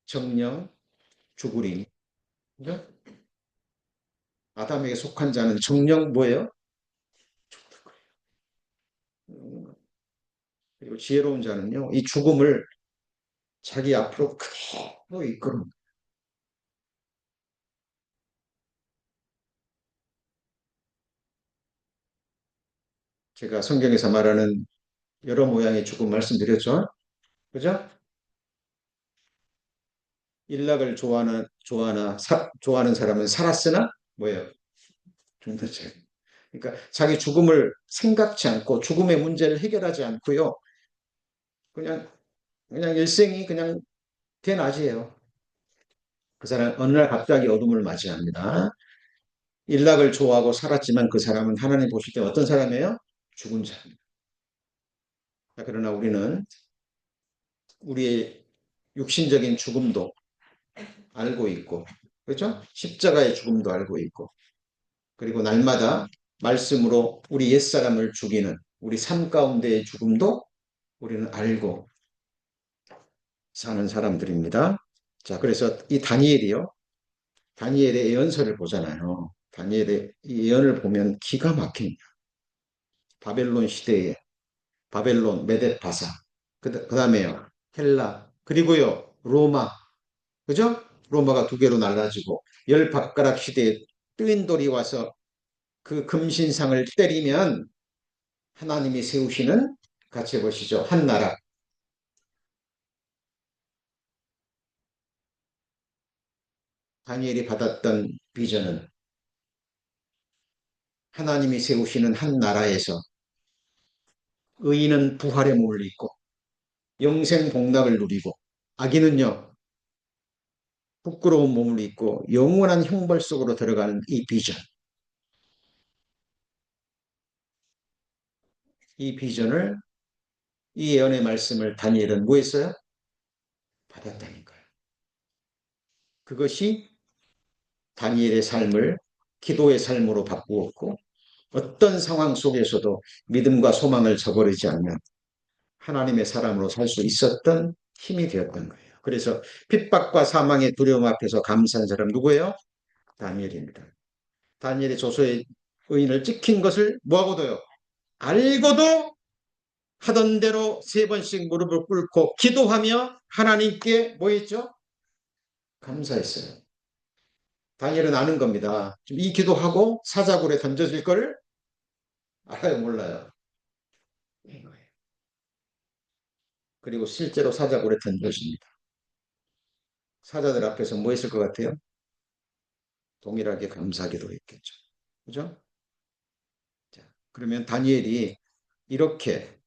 정령 죽으리니. 그죠? 아담에게 속한 자는 정령 뭐예요? 그리고 지혜로운 자는요, 이 죽음을 자기 앞으로 그대로 이끌어. 제가 성경에서 말하는 여러 모양의 죽음 말씀드렸죠? 그죠? 일락을 좋아하는 사람은 살았으나 뭐예요? 죽는 죄. 그러니까 자기 죽음을 생각지 않고 죽음의 문제를 해결하지 않고요. 그냥 그냥 일생이 그냥 대낮이에요. 그 사람 어느 날 갑자기 어둠을 맞이합니다. 일락을 좋아하고 살았지만 그 사람은 하나님 보실 때 어떤 사람이에요? 죽은 사람. 그러나 우리는 우리의 육신적인 죽음도 알고 있고, 그렇죠? 십자가의 죽음도 알고 있고, 그리고 날마다 말씀으로 우리 옛사람을 죽이는 우리 삶 가운데의 죽음도 우리는 알고 사는 사람들입니다. 자, 그래서 이 다니엘이요. 다니엘의 예언서를 보잖아요. 다니엘의 이 예언을 보면 기가 막힙니다. 바벨론 시대에 바벨론, 메데파사, 그다음에요. 헬라, 그리고요. 로마, 그죠? 로마가 두 개로 날라지고 열 밥가락 시대에 뚫린 돌이 와서 그 금신상을 때리면 하나님이 세우시는 같이 해보시죠. 한 나라. 다니엘이 받았던 비전은 하나님이 세우시는 한 나라에서 의인은 부활의 몸을 입고 영생 복락을 누리고 악인은요 부끄러운 몸을 입고 영원한 형벌 속으로 들어가는 이 비전. 이 비전을 이 예언의 말씀을 다니엘은 뭐 했어요? 받았다니까요. 그것이 다니엘의 삶을 기도의 삶으로 바꾸었고 어떤 상황 속에서도 믿음과 소망을 저버리지 않는 하나님의 사람으로 살 수 있었던 힘이 되었던 거예요. 그래서 핍박과 사망의 두려움 앞에서 감사한 사람 누구예요? 다니엘입니다. 다니엘의 조서의 의인을 찍힌 것을 뭐하고도요? 알고도 하던 대로 세 번씩 무릎을 꿇고 기도하며 하나님께 뭐 했죠? 감사했어요. 다니엘은 아는 겁니다. 이 기도하고 사자굴에 던져질 거를 알아요, 몰라요? 그리고 실제로 사자굴에 던져집니다. 사자들 앞에서 뭐 했을 것 같아요? 동일하게 감사기도 했겠죠. 그죠? 자, 그러면 다니엘이 이렇게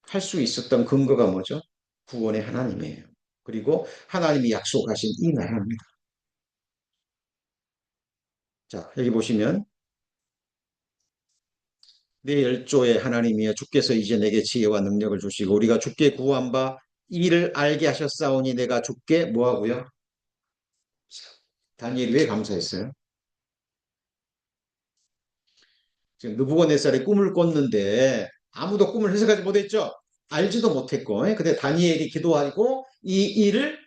할 수 있었던 근거가 뭐죠? 구원의 하나님이에요. 그리고 하나님이 약속하신 이 나라입니다. 자, 여기 보시면 내 열조의 하나님이여 주께서 이제 내게 지혜와 능력을 주시고 우리가 주께 구한 바 이를 알게 하셨사오니 내가 주께 뭐하고요? 다니엘이 왜 감사했어요? 지금 느부갓네살이 꿈을 꿨는데 아무도 꿈을 해석하지 못했죠? 알지도 못했고, 근데 다니엘이 기도하고 이 일을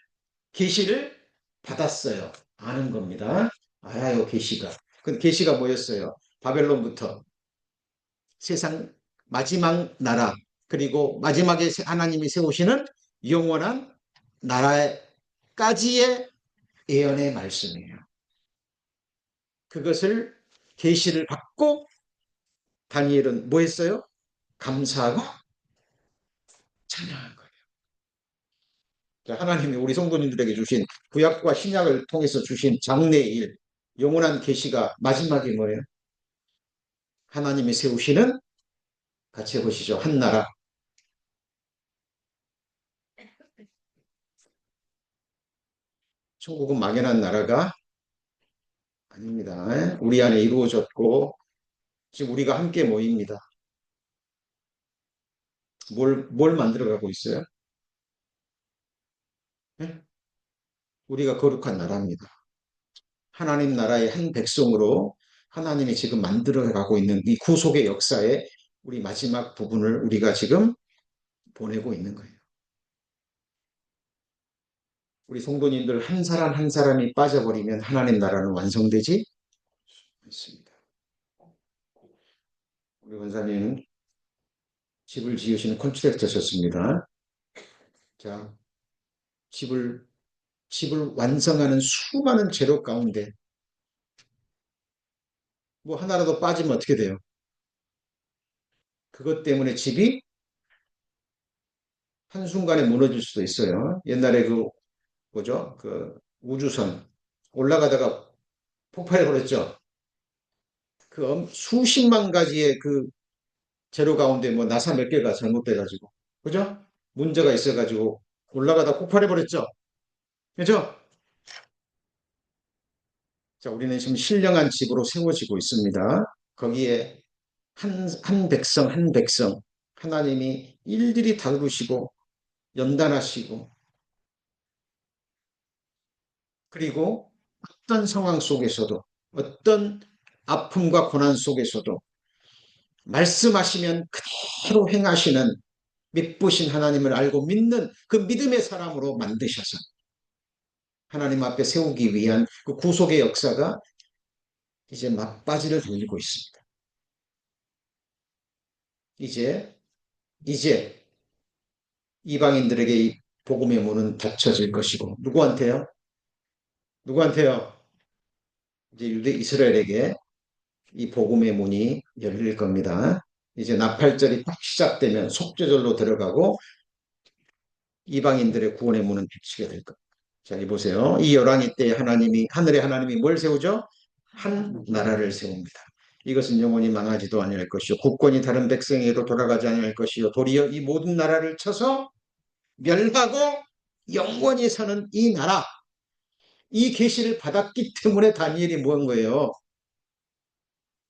계시를 받았어요. 아는 겁니다. 알아요, 계시가. 그 계시가 뭐였어요? 바벨론부터 세상 마지막 나라, 그리고 마지막에 하나님이 세우시는 영원한 나라까지의 예언의 말씀이에요. 그것을 계시를 받고 다니엘은 뭐 했어요? 감사하고 찬양한 거예요. 하나님이 우리 성도님들에게 주신 구약과 신약을 통해서 주신 장래의 일, 영원한 계시가 마지막이 뭐예요? 하나님이 세우시는, 같이 해보시죠. 한 나라. 천국은 막연한 나라가 아닙니다. 우리 안에 이루어졌고 지금 우리가 함께 모입니다. 뭘 만들어가고 있어요? 네? 우리가 거룩한 나라입니다. 하나님 나라의 한 백성으로 하나님이 지금 만들어가고 있는 이 구속의 역사의 우리 마지막 부분을 우리가 지금 보내고 있는 거예요. 우리 성도님들 한 사람 한 사람이 빠져버리면 하나님 나라는 완성되지 않습니다. 우리 원사님 집을 지으시는 콘트랙터셨습니다. 자, 집을 집을 완성하는 수많은 재료 가운데 뭐 하나라도 빠지면 어떻게 돼요? 그것 때문에 집이 한순간에 무너질 수도 있어요. 옛날에 그 뭐죠? 그 우주선 올라가다가 폭발해 버렸죠. 그 수십만 가지의 그 재료 가운데 뭐 나사 몇 개가 잘못돼 가지고 그죠? 문제가 있어 가지고 올라가다 폭발해 버렸죠. 그죠? 자, 우리는 지금 신령한 집으로 세워지고 있습니다. 거기에 한 백성 한 백성 하나님이 일일이 다루시고 연단하시고 그리고 어떤 상황 속에서도 어떤 아픔과 고난 속에서도 말씀하시면 그대로 행하시는 믿으신 하나님을 알고 믿는 그 믿음의 사람으로 만드셔서 하나님 앞에 세우기 위한 그 구속의 역사가 이제 막바지를 달리고 있습니다. 이제 이제 이방인들에게 이 복음의 문은 닫혀질 것이고 누구한테요? 누구한테요? 이제 유대 이스라엘에게 이 복음의 문이 열릴 겁니다. 이제 나팔절이 딱 시작되면 속죄절로 들어가고 이방인들의 구원의 문은 닫히게 될 겁니다. 자, 이 보세요. 이 열왕이 때 하나님이 하늘의 하나님이 뭘 세우죠? 한 나라를 세웁니다. 이것은 영원히 망하지도 아니할 것이요 국권이 다른 백성에게로 돌아가지 아니할 것이요 도리어 이 모든 나라를 쳐서 멸하고 영원히 사는 이 나라 이 계시를 받았기 때문에 다니엘이 뭐한 거예요?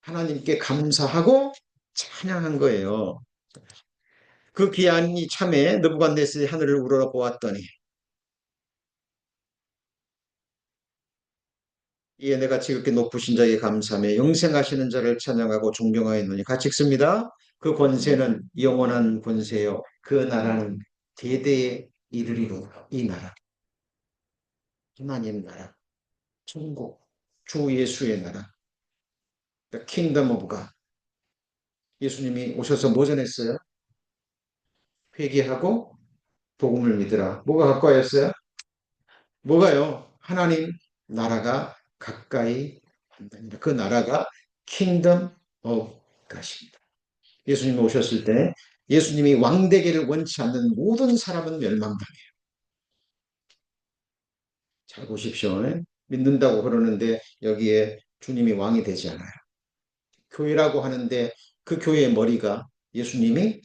하나님께 감사하고 찬양한 거예요. 그 귀한 이 참에 느부갓네살이 하늘을 우러러 보았더니 이에 내가 지극히 높으신 자에게 감사하며 영생하시는 자를 찬양하고 존경하였노니 같이 읽습니다. 그 권세는 영원한 권세요 그 나라는 대대에 이르리로다. 이 나라 하나님 나라 천국 주 예수의 나라 The Kingdom of God 예수님이 오셔서 뭐 전했어요? 회개하고 복음을 믿으라. 뭐가 가까이였어요? 뭐가요? 하나님 나라가 가까이 한다니라. 그 나라가 Kingdom of God입니다. 예수님이 오셨을 때 예수님이 왕되기를 원치 않는 모든 사람은 멸망당해요. 잘 보십시오. 믿는다고 그러는데 여기에 주님이 왕이 되지 않아요. 교회라고 하는데 그 교회의 머리가 예수님이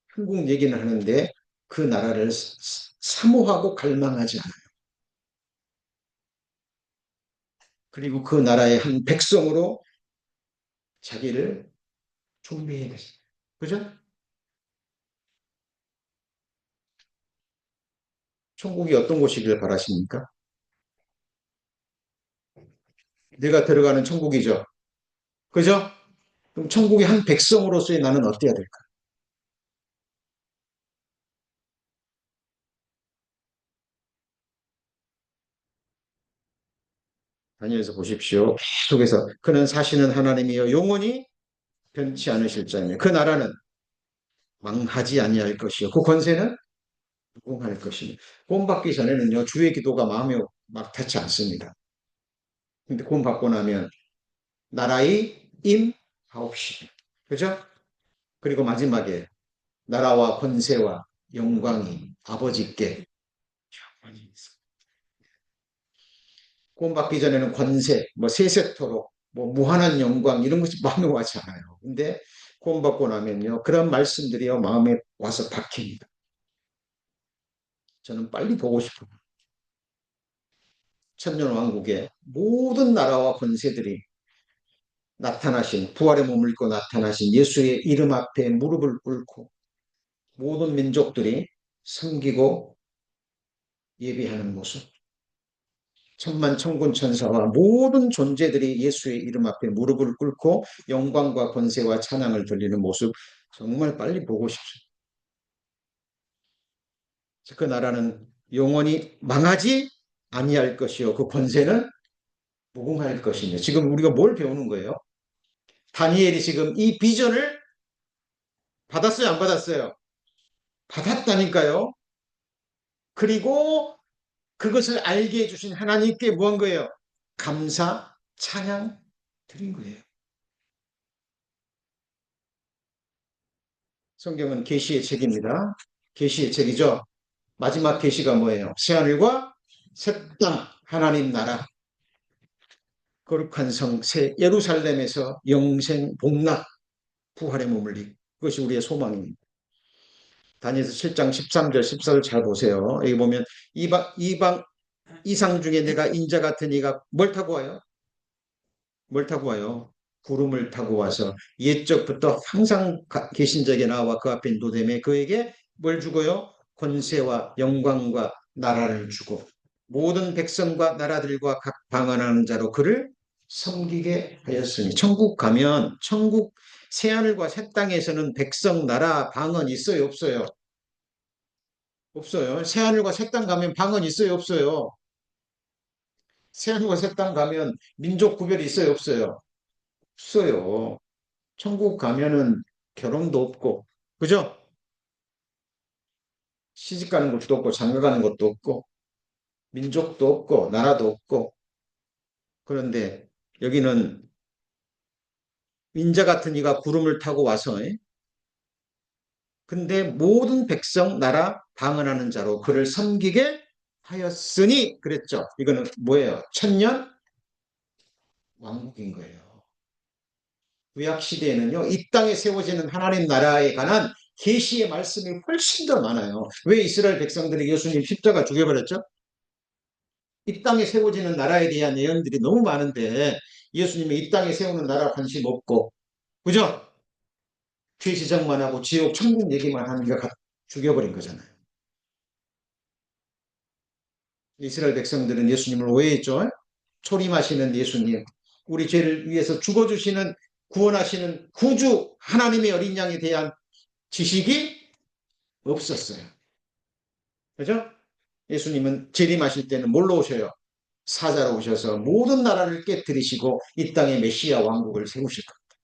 한국 얘기는 하는데 그 나라를 사모하고 갈망하지 않아요. 그리고 그 나라의 한 백성으로 자기를 준비해야 겠어요. 그죠? 천국이 어떤 곳이길 바라십니까? 내가 들어가는 천국이죠. 그죠? 그럼 천국의 한 백성으로서의 나는 어때야 될까? 다니엘서 보십시오. 계속해서 그는 사시는 하나님이여 영원히 변치 않으실 자이며 그 나라는 망하지 아니할 것이요 그 권세는 무궁할 것이며 구원받기 전에는요 주의 기도가 마음에 막 닿지 않습니다. 근데 구원받고 나면 나라의 임하옵시며 그죠? 그리고 마지막에 나라와 권세와 영광이 아버지께 구원받기 전에는 권세, 뭐 세세토록, 뭐 무한한 영광 이런 것이 마음에 와지 않아요. 근데 구원받고 나면요 그런 말씀들이요 마음에 와서 박힙니다. 저는 빨리 보고 싶어요. 천년왕국의 모든 나라와 권세들이 나타나신 부활의 몸을 입고 나타나신 예수의 이름 앞에 무릎을 꿇고 모든 민족들이 섬기고 예배하는 모습. 천만 천군 천사와 모든 존재들이 예수의 이름 앞에 무릎을 꿇고 영광과 권세와 찬양을 돌리는 모습 정말 빨리 보고 싶습니다. 그 나라는 영원히 망하지 아니할 것이요 그 권세는 무궁할 것이며 지금 우리가 뭘 배우는 거예요? 다니엘이 지금 이 비전을 받았어요, 안 받았어요? 받았다니까요. 그리고 그것을 알게 해주신 하나님께 무한 거예요? 감사, 찬양 드린 거예요. 성경은 계시의 책입니다. 계시의 책이죠. 마지막 계시가 뭐예요? 새하늘과 새 땅, 하나님 나라, 거룩한 성, 새 예루살렘에서 영생 복락, 부활의 몸을 입고 그것이 우리의 소망입니다. 다니엘서 7장 13절 14절 잘 보세요. 여기 보면 이방 이상 중에 내가 인자 같은 이가 뭘 타고 와요? 뭘 타고 와요? 구름을 타고 와서 옛적부터 항상 계신 적에 나와 그 앞에 인도됨에 그에게 뭘 주고요? 권세와 영광과 나라를 주고 모든 백성과 나라들과 각 방언하는 자로 그를 섬기게 하였으니 천국 가면 천국 새하늘과 새 땅에서는 백성 나라 방언 있어요 없어요? 없어요. 새하늘과 새 땅 가면 방언 있어요 없어요? 새하늘과 새 땅 가면 민족 구별이 있어요 없어요? 없어요. 천국 가면은 결혼도 없고, 그죠? 시집 가는 것도 없고, 장가 가는 것도 없고, 민족도 없고, 나라도 없고, 그런데 여기는 인자 같은 이가 구름을 타고 와서, 근데 모든 백성, 나라 방언하는 자로 그를 섬기게 하였으니, 그랬죠. 이거는 뭐예요? 천년 왕국인 거예요. 구약 시대에는요, 이 땅에 세워지는 하나님 나라에 관한 계시의 말씀이 훨씬 더 많아요. 왜 이스라엘 백성들이 예수님 십자가 죽여버렸죠? 이 땅에 세워지는 나라에 대한 내용들이 너무 많은데 예수님이 이 땅에 세우는 나라 관심 없고 그죠? 죄 지적만 하고 지옥 천국 얘기만 하니까 죽여버린 거잖아요. 이스라엘 백성들은 예수님을 오해했죠. 초림하시는 예수님, 우리 죄를 위해서 죽어주시는 구원하시는 구주 하나님의 어린 양에 대한 지식이 없었어요. 그죠? 예수님은 재림하실 때는 뭘로 오셔요? 사자로 오셔서 모든 나라를 깨뜨리시고 이 땅에 메시아 왕국을 세우실 겁니다.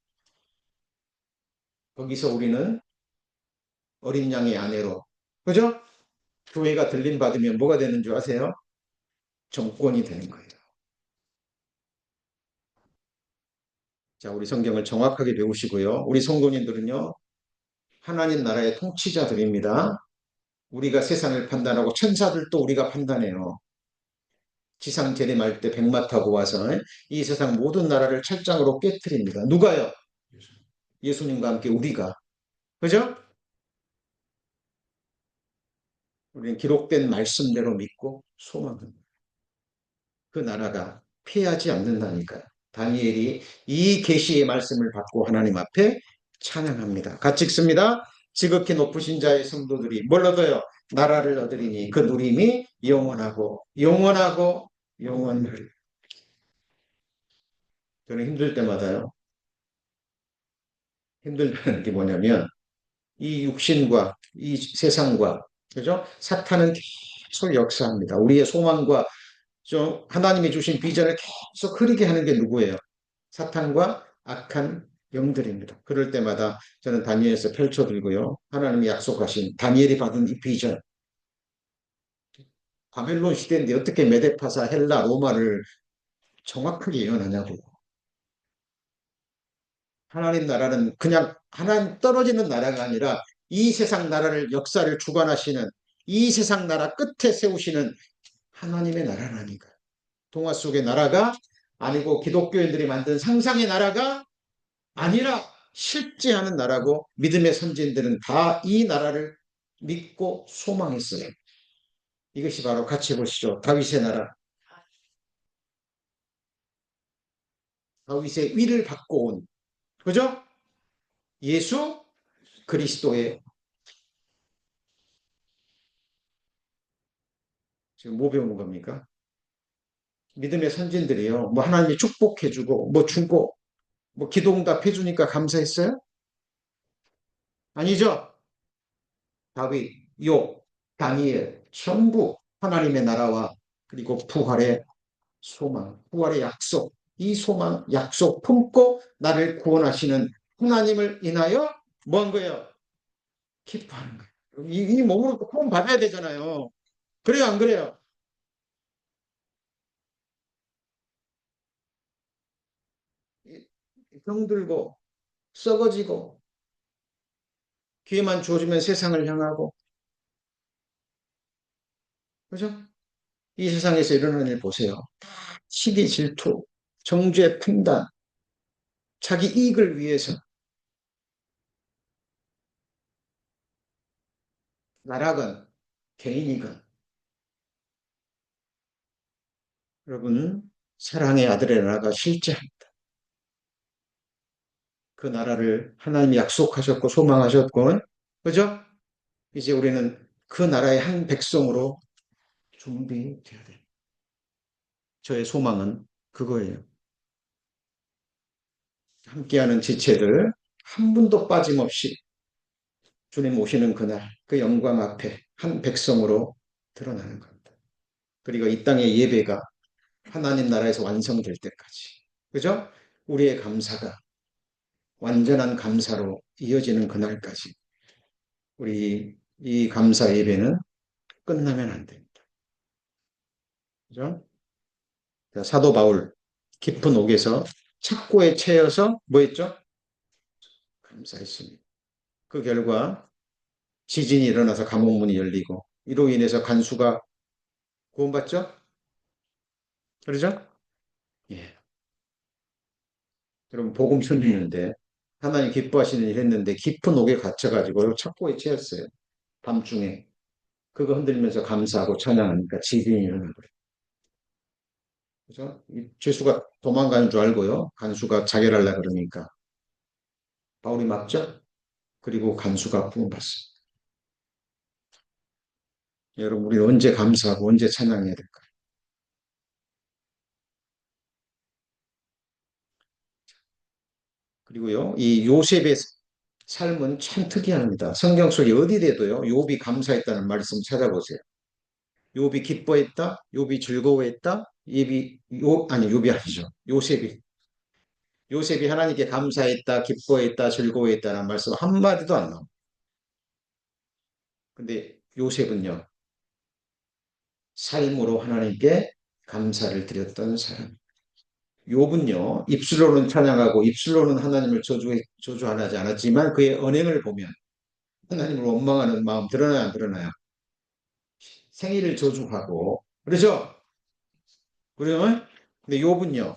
거기서 우리는 어린 양의 아내로 그죠? 교회가 들림 받으면 뭐가 되는 줄 아세요? 정권이 되는 거예요. 자, 우리 성경을 정확하게 배우시고요. 우리 성도님들은요. 하나님 나라의 통치자들입니다. 우리가 세상을 판단하고 천사들도 우리가 판단해요. 지상 재림할 때 백마 타고 와서 이 세상 모든 나라를 철장으로 깨뜨립니다. 누가요? 예수님과 함께 우리가. 그죠? 우리는 기록된 말씀대로 믿고 소망합니다. 그 나라가 패하지 않는다니까요. 다니엘이 이 계시의 말씀을 받고 하나님 앞에 찬양합니다. 같이 읽습니다. 지극히 높으신 자의 성도들이 뭘 얻어요? 나라를 얻으리니 그 누림이 영원하고 영원하고 영원하리. 저는 힘들 때마다요. 힘들다는 게 뭐냐면 이 육신과 이 세상과 그죠? 사탄은 계속 역사합니다. 우리의 소망과 좀 하나님이 주신 비전을 계속 흐리게 하는 게 누구예요? 사탄과 악한 영들입니다. 그럴 때마다 저는 다니엘에서 펼쳐들고요. 하나님이 약속하신 다니엘이 받은 이 비전, 바벨론 시대인데 어떻게 메데파사, 헬라, 로마를 정확하게 예언하냐고. 하나님 나라는 그냥 하나님 떨어지는 나라가 아니라 이 세상 나라를 역사를 주관하시는 이 세상 나라 끝에 세우시는 하나님의 나라라니까. 동화 속의 나라가 아니고 기독교인들이 만든 상상의 나라가 아니라 실제 하는 나라고 믿음의 선진들은 다 이 나라를 믿고 소망했어요. 이것이 바로 같이 보시죠. 다윗의 나라. 다윗의 위를 받고 온 그죠? 예수 그리스도의 지금 뭐 배우는 겁니까? 믿음의 선진들이요. 뭐 하나님이 축복해주고 뭐 주고 뭐 기도응답 해주니까 감사했어요? 아니죠. 다윗, 욥, 다니엘 전부 하나님의 나라와 그리고 부활의 소망, 부활의 약속, 이 소망, 약속 품고 나를 구원하시는 하나님을 인하여 뭐 한 거예요? 기뻐하는 거예요. 이 몸으로 구원 받아야 되잖아요. 그래요, 안 그래요? 병들고 썩어지고 기회만 주어지면 세상을 향하고 그죠? 이 세상에서 일어나는 일 보세요. 시기 질투, 정죄 팽단, 자기 이익을 위해서 나라건 개인이건 여러분 사랑의 아들의 나라가 실제합니다. 그 나라를 하나님이 약속하셨고 소망하셨고 그죠? 이제 우리는 그 나라의 한 백성으로 준비돼야 돼요. 저의 소망은 그거예요. 함께하는 지체들 한 분도 빠짐없이 주님 오시는 그날 그 영광 앞에 한 백성으로 드러나는 겁니다. 그리고 이 땅의 예배가 하나님 나라에서 완성될 때까지 그죠? 우리의 감사가 완전한 감사로 이어지는 그날까지 우리 이 감사 예배는 끝나면 안 됩니다. 그죠? 사도 바울 깊은 옥에서 착고에 채여서 뭐 했죠? 감사했습니다. 그 결과 지진이 일어나서 감옥 문이 열리고 이로 인해서 간수가 구원받죠? 그러죠? 예. 여러분 복음 전리는데 하나님 기뻐하시는 일 했는데 깊은 옥에 갇혀가지고 착고에 채였어요. 밤중에 그거 흔들면서 감사하고 찬양하니까 지진이 일어나고 그죠? 죄수가 도망가는 줄 알고요. 간수가 자결하려 그러니까 바울이 막죠? 그리고 간수가 구원받습니다. 여러분 우리 언제 감사하고 언제 찬양해야 될까요? 그리고요, 이 요셉의 삶은 참 특이합니다. 성경 속에 어디 돼도요, 욥이 감사했다는 말씀 찾아보세요. 욥이 기뻐했다, 욥이 즐거워했다, 아니 욥이 아니죠. 요셉이 하나님께 감사했다, 기뻐했다, 즐거워했다는 말씀 한마디도 안 나옵니다. 근데 요셉은요, 삶으로 하나님께 감사를 드렸던 사람. 욥은요, 입술로는 찬양하고 입술로는 하나님을 저주하지 않았지만 그의 언행을 보면 하나님을 원망하는 마음 드러나요, 안 드러나요? 생일을 저주하고 그렇죠? 그러면 근데 욥은요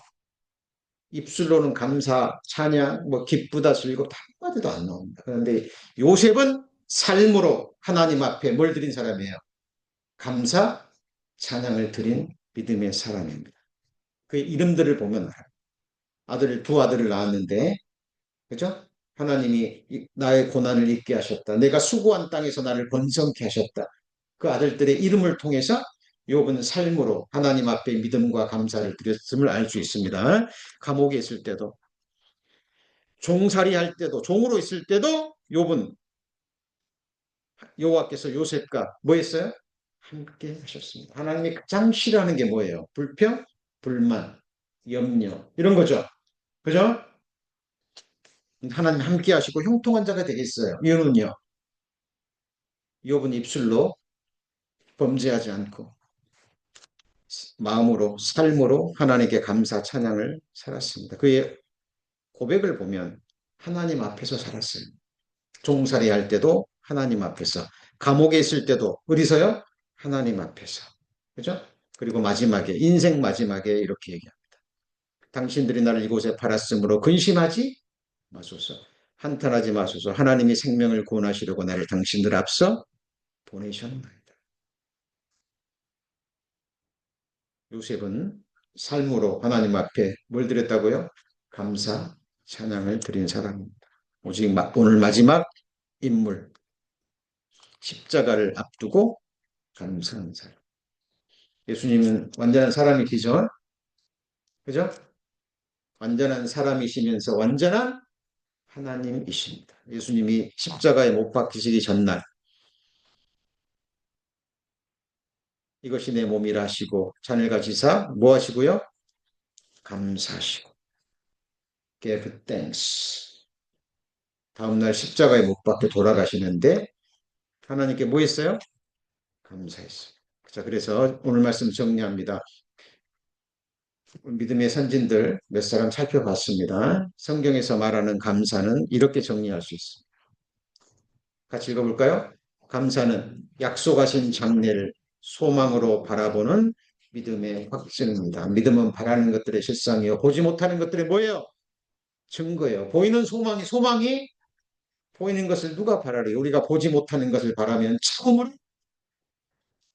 입술로는 감사, 찬양, 뭐 기쁘다, 즐겁다 한마디도 안 나옵니다. 그런데 요셉은 삶으로 하나님 앞에 뭘 드린 사람이에요? 감사, 찬양을 드린 믿음의 사람입니다. 그의 이름들을 보면 알아요. 두 아들을 낳았는데 그죠? 하나님이 나의 고난을 잊게 하셨다. 내가 수고한 땅에서 나를 번성케 하셨다. 그 아들들의 이름을 통해서 욥은 삶으로 하나님 앞에 믿음과 감사를 드렸음을 알 수 있습니다. 감옥에 있을 때도 종살이 할 때도 종으로 있을 때도 욥은 여호와께서 요셉과 뭐 했어요? 함께 하셨습니다. 하나님이 가장 싫어하는 게 뭐예요? 불평, 불만, 염려 이런 거죠. 그죠? 하나님 함께 하시고 형통한 자가 되겠어요. 이유는요. 욥은 입술로 범죄하지 않고 마음으로 삶으로 하나님께 감사 찬양을 살았습니다. 그의 고백을 보면 하나님 앞에서 살았어요. 종살이 할 때도 하나님 앞에서, 감옥에 있을 때도 어디서요? 하나님 앞에서. 그죠? 그리고 마지막에, 인생 마지막에 이렇게 얘기합니다. 당신들이 나를 이곳에 팔았으므로 근심하지 마소서. 한탄하지 마소서. 하나님이 생명을 구원하시려고 나를 당신들 앞서 보내셨나이다. 요셉은 삶으로 하나님 앞에 뭘 드렸다고요? 감사, 찬양을 드린 사람입니다. 오직 오늘 마지막 인물, 십자가를 앞두고 감사한 사람. 예수님은 완전한 사람이시죠? 그죠? 완전한 사람이시면서 완전한 하나님이십니다. 예수님이 십자가에 못 박히시기 전날 이것이 내 몸이라 하시고 잔을 가지사 뭐 하시고요? 감사하시고 give thanks. 다음날 십자가에 못 박혀 돌아가시는데 하나님께 뭐 했어요? 감사했어요. 자, 그래서 오늘 말씀 정리합니다. 믿음의 선진들 몇 사람 살펴봤습니다. 성경에서 말하는 감사는 이렇게 정리할 수 있습니다. 같이 읽어볼까요? 감사는 약속하신 장래를 소망으로 바라보는 믿음의 확증입니다. 믿음은 바라는 것들의 실상이요. 보지 못하는 것들의 뭐예요? 증거예요. 보이는 소망이 보이는 것을 누가 바라래요? 우리가 보지 못하는 것을 바라면 처음으로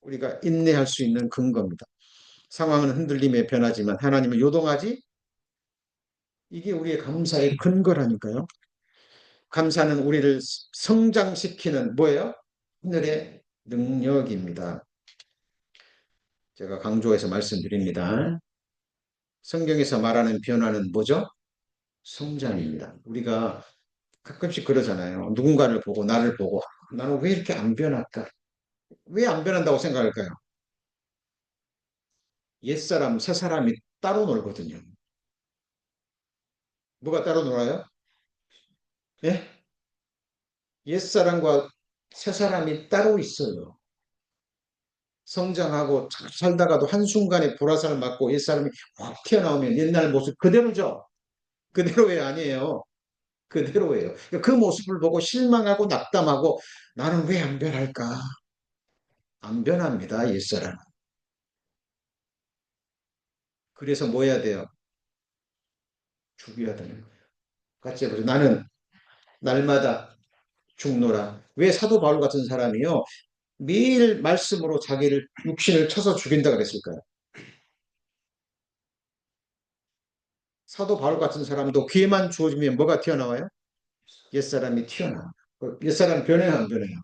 우리가 인내할 수 있는 근거입니다. 상황은 흔들림에 변하지만 하나님은 요동하지? 이게 우리의 감사의 근거라니까요. 감사는 우리를 성장시키는 뭐예요? 하늘의 능력입니다. 제가 강조해서 말씀드립니다. 성경에서 말하는 변화는 뭐죠? 성장입니다. 우리가 가끔씩 그러잖아요. 누군가를 보고 나를 보고 나는 왜 이렇게 안 변할까? 왜 안 변한다고 생각할까요? 옛사람, 새사람이 따로 놀거든요. 뭐가 따로 놀아요? 예? 옛사람과 새사람이 따로 있어요. 성장하고 잘 살다가도 한순간에 불화살 맞고 옛사람이 확 튀어나오면 옛날 모습 그대로죠. 그대로의 아니에요. 그대로예요. 그 모습을 보고 실망하고 낙담하고 나는 왜 안 변할까? 안 변합니다, 옛사람. 그래서 뭐 해야 돼요? 죽여야 되는 거예요. 같이 해보죠. 나는 날마다 죽노라. 왜 사도 바울 같은 사람이요? 매일 말씀으로 자기를 육신을 쳐서 죽인다 그랬을까요? 사도 바울 같은 사람도 기회만 주어지면 뭐가 튀어나와요? 옛사람이 튀어나와요. 옛사람 변해요, 안 변해요?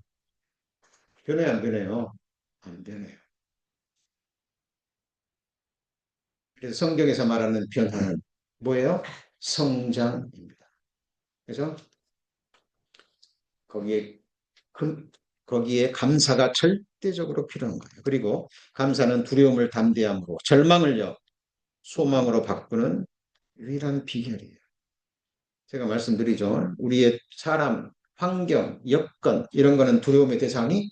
변해요, 안 변해요? 안 변해요. 그래서 성경에서 말하는 변화는 뭐예요? 성장입니다. 그래서 거기에 거기에 감사가 절대적으로 필요한 거예요. 그리고 감사는 두려움을 담대함으로 절망을요 소망으로 바꾸는 유일한 비결이에요. 제가 말씀드리죠. 우리의 사람, 환경, 여건 이런 거는 두려움의 대상이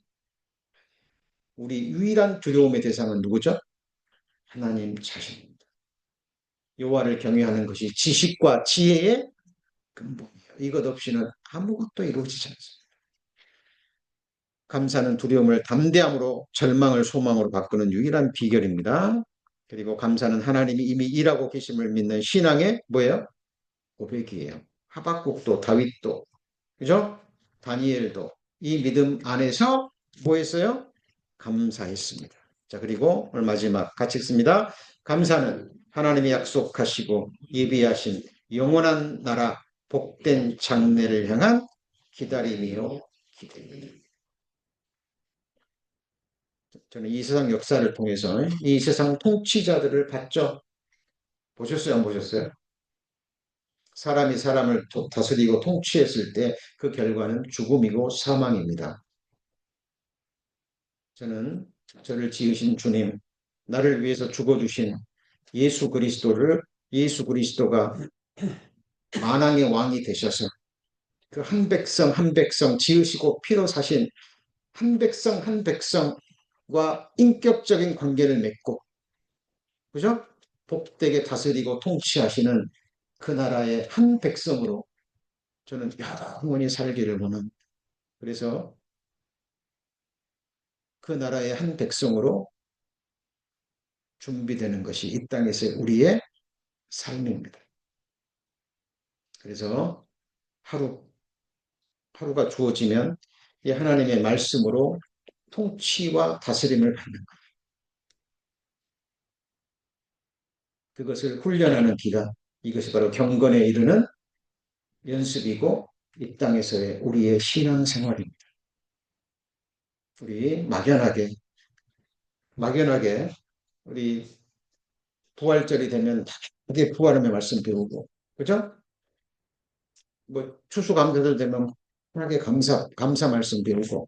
우리 유일한 두려움의 대상은 누구죠? 하나님 자신입니다. 여호와를 경외하는 것이 지식과 지혜의 근본이에요. 이것 없이는 아무것도 이루어지지 않습니다. 감사는 두려움을 담대함으로 절망을 소망으로 바꾸는 유일한 비결입니다. 그리고 감사는 하나님이 이미 일하고 계심을 믿는 신앙의 뭐예요? 고백이에요. 하박국도 다윗도 그죠? 다니엘도 이 믿음 안에서 뭐 했어요? 감사했습니다. 자, 그리고 오늘 마지막 같이 읽습니다. 감사는 하나님이 약속하시고 예비하신 영원한 나라 복된 장래를 향한 기다림이요 기대입니다. 저는 이 세상 역사를 통해서 이 세상 통치자들을 봤죠. 보셨어요? 안 보셨어요? 사람이 사람을 다스리고 통치했을 때 그 결과는 죽음이고 사망입니다. 저는 저를 지으신 주님, 나를 위해서 죽어주신 예수 그리스도가 만왕의 왕이 되셔서 그 한 백성 한 백성 지으시고 피로 사신 한 백성 한 백성과 인격적인 관계를 맺고, 그죠? 복되게 다스리고 통치하시는 그 나라의 한 백성으로 저는 영원히 살기를 원합니다. 그래서 그 나라의 한 백성으로 준비되는 것이 이 땅에서의 우리의 삶입니다. 그래서 하루, 하루가 주어지면 이 하나님의 말씀으로 통치와 다스림을 받는 것. 그것을 훈련하는 기간. 이것이 바로 경건에 이르는 연습이고 이 땅에서의 우리의 신앙생활입니다. 우리 막연하게 우리 부활절이 되면 크게 부활음의 말씀 배우고, 그죠? 뭐 추수감사절 되면 편하게 감사 말씀 배우고,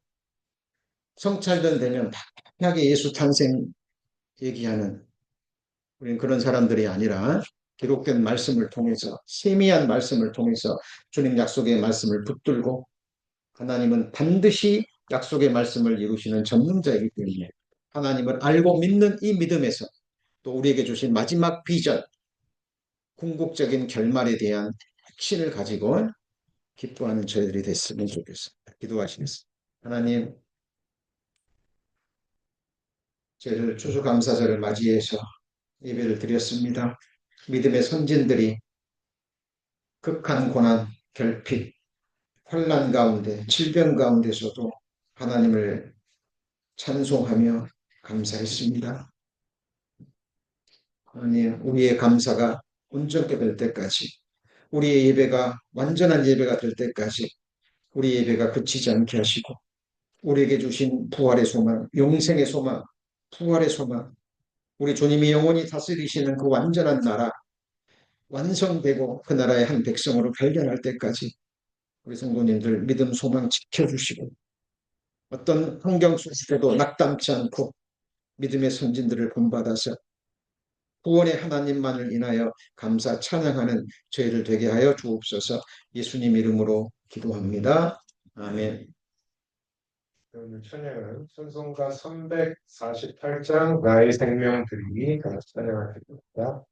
성찰전 되면 편하게 예수 탄생 얘기하는 우리는 그런 사람들이 아니라 기록된 말씀을 통해서 세미한 말씀을 통해서 주님 약속의 말씀을 붙들고 하나님은 반드시 약속의 말씀을 이루시는 전능자이기 때문에 하나님을 알고 믿는 이 믿음에서 또 우리에게 주신 마지막 비전, 궁극적인 결말에 대한 확신을 가지고 기뻐하는 저희들이 됐으면 좋겠습니다. 기도하시겠습니다. 하나님, 저희를 추수감사절을 맞이해서 예배를 드렸습니다. 믿음의 선진들이 극한 고난, 결핍, 환난 가운데, 질병 가운데서도 하나님을 찬송하며 감사했습니다. 하나님, 우리의 감사가 온전케 될 때까지, 우리의 예배가 완전한 예배가 될 때까지 우리 예배가 그치지 않게 하시고 우리에게 주신 부활의 소망, 영생의 소망, 부활의 소망, 우리 주님이 영원히 다스리시는 그 완전한 나라 완성되고 그 나라의 한 백성으로 발견할 때까지 우리 성도님들 믿음 소망 지켜주시고 어떤 환경 속에도 낙담치 않고 믿음의 선진들을 본받아서 구원의 하나님만을 인하여 감사 찬양하는 저희를 되게 하여 주옵소서. 예수님 이름으로 기도합니다. 아멘. 오늘 찬양은 찬송가 348장 나의 생명 드리기 다 찬양하겠습니다.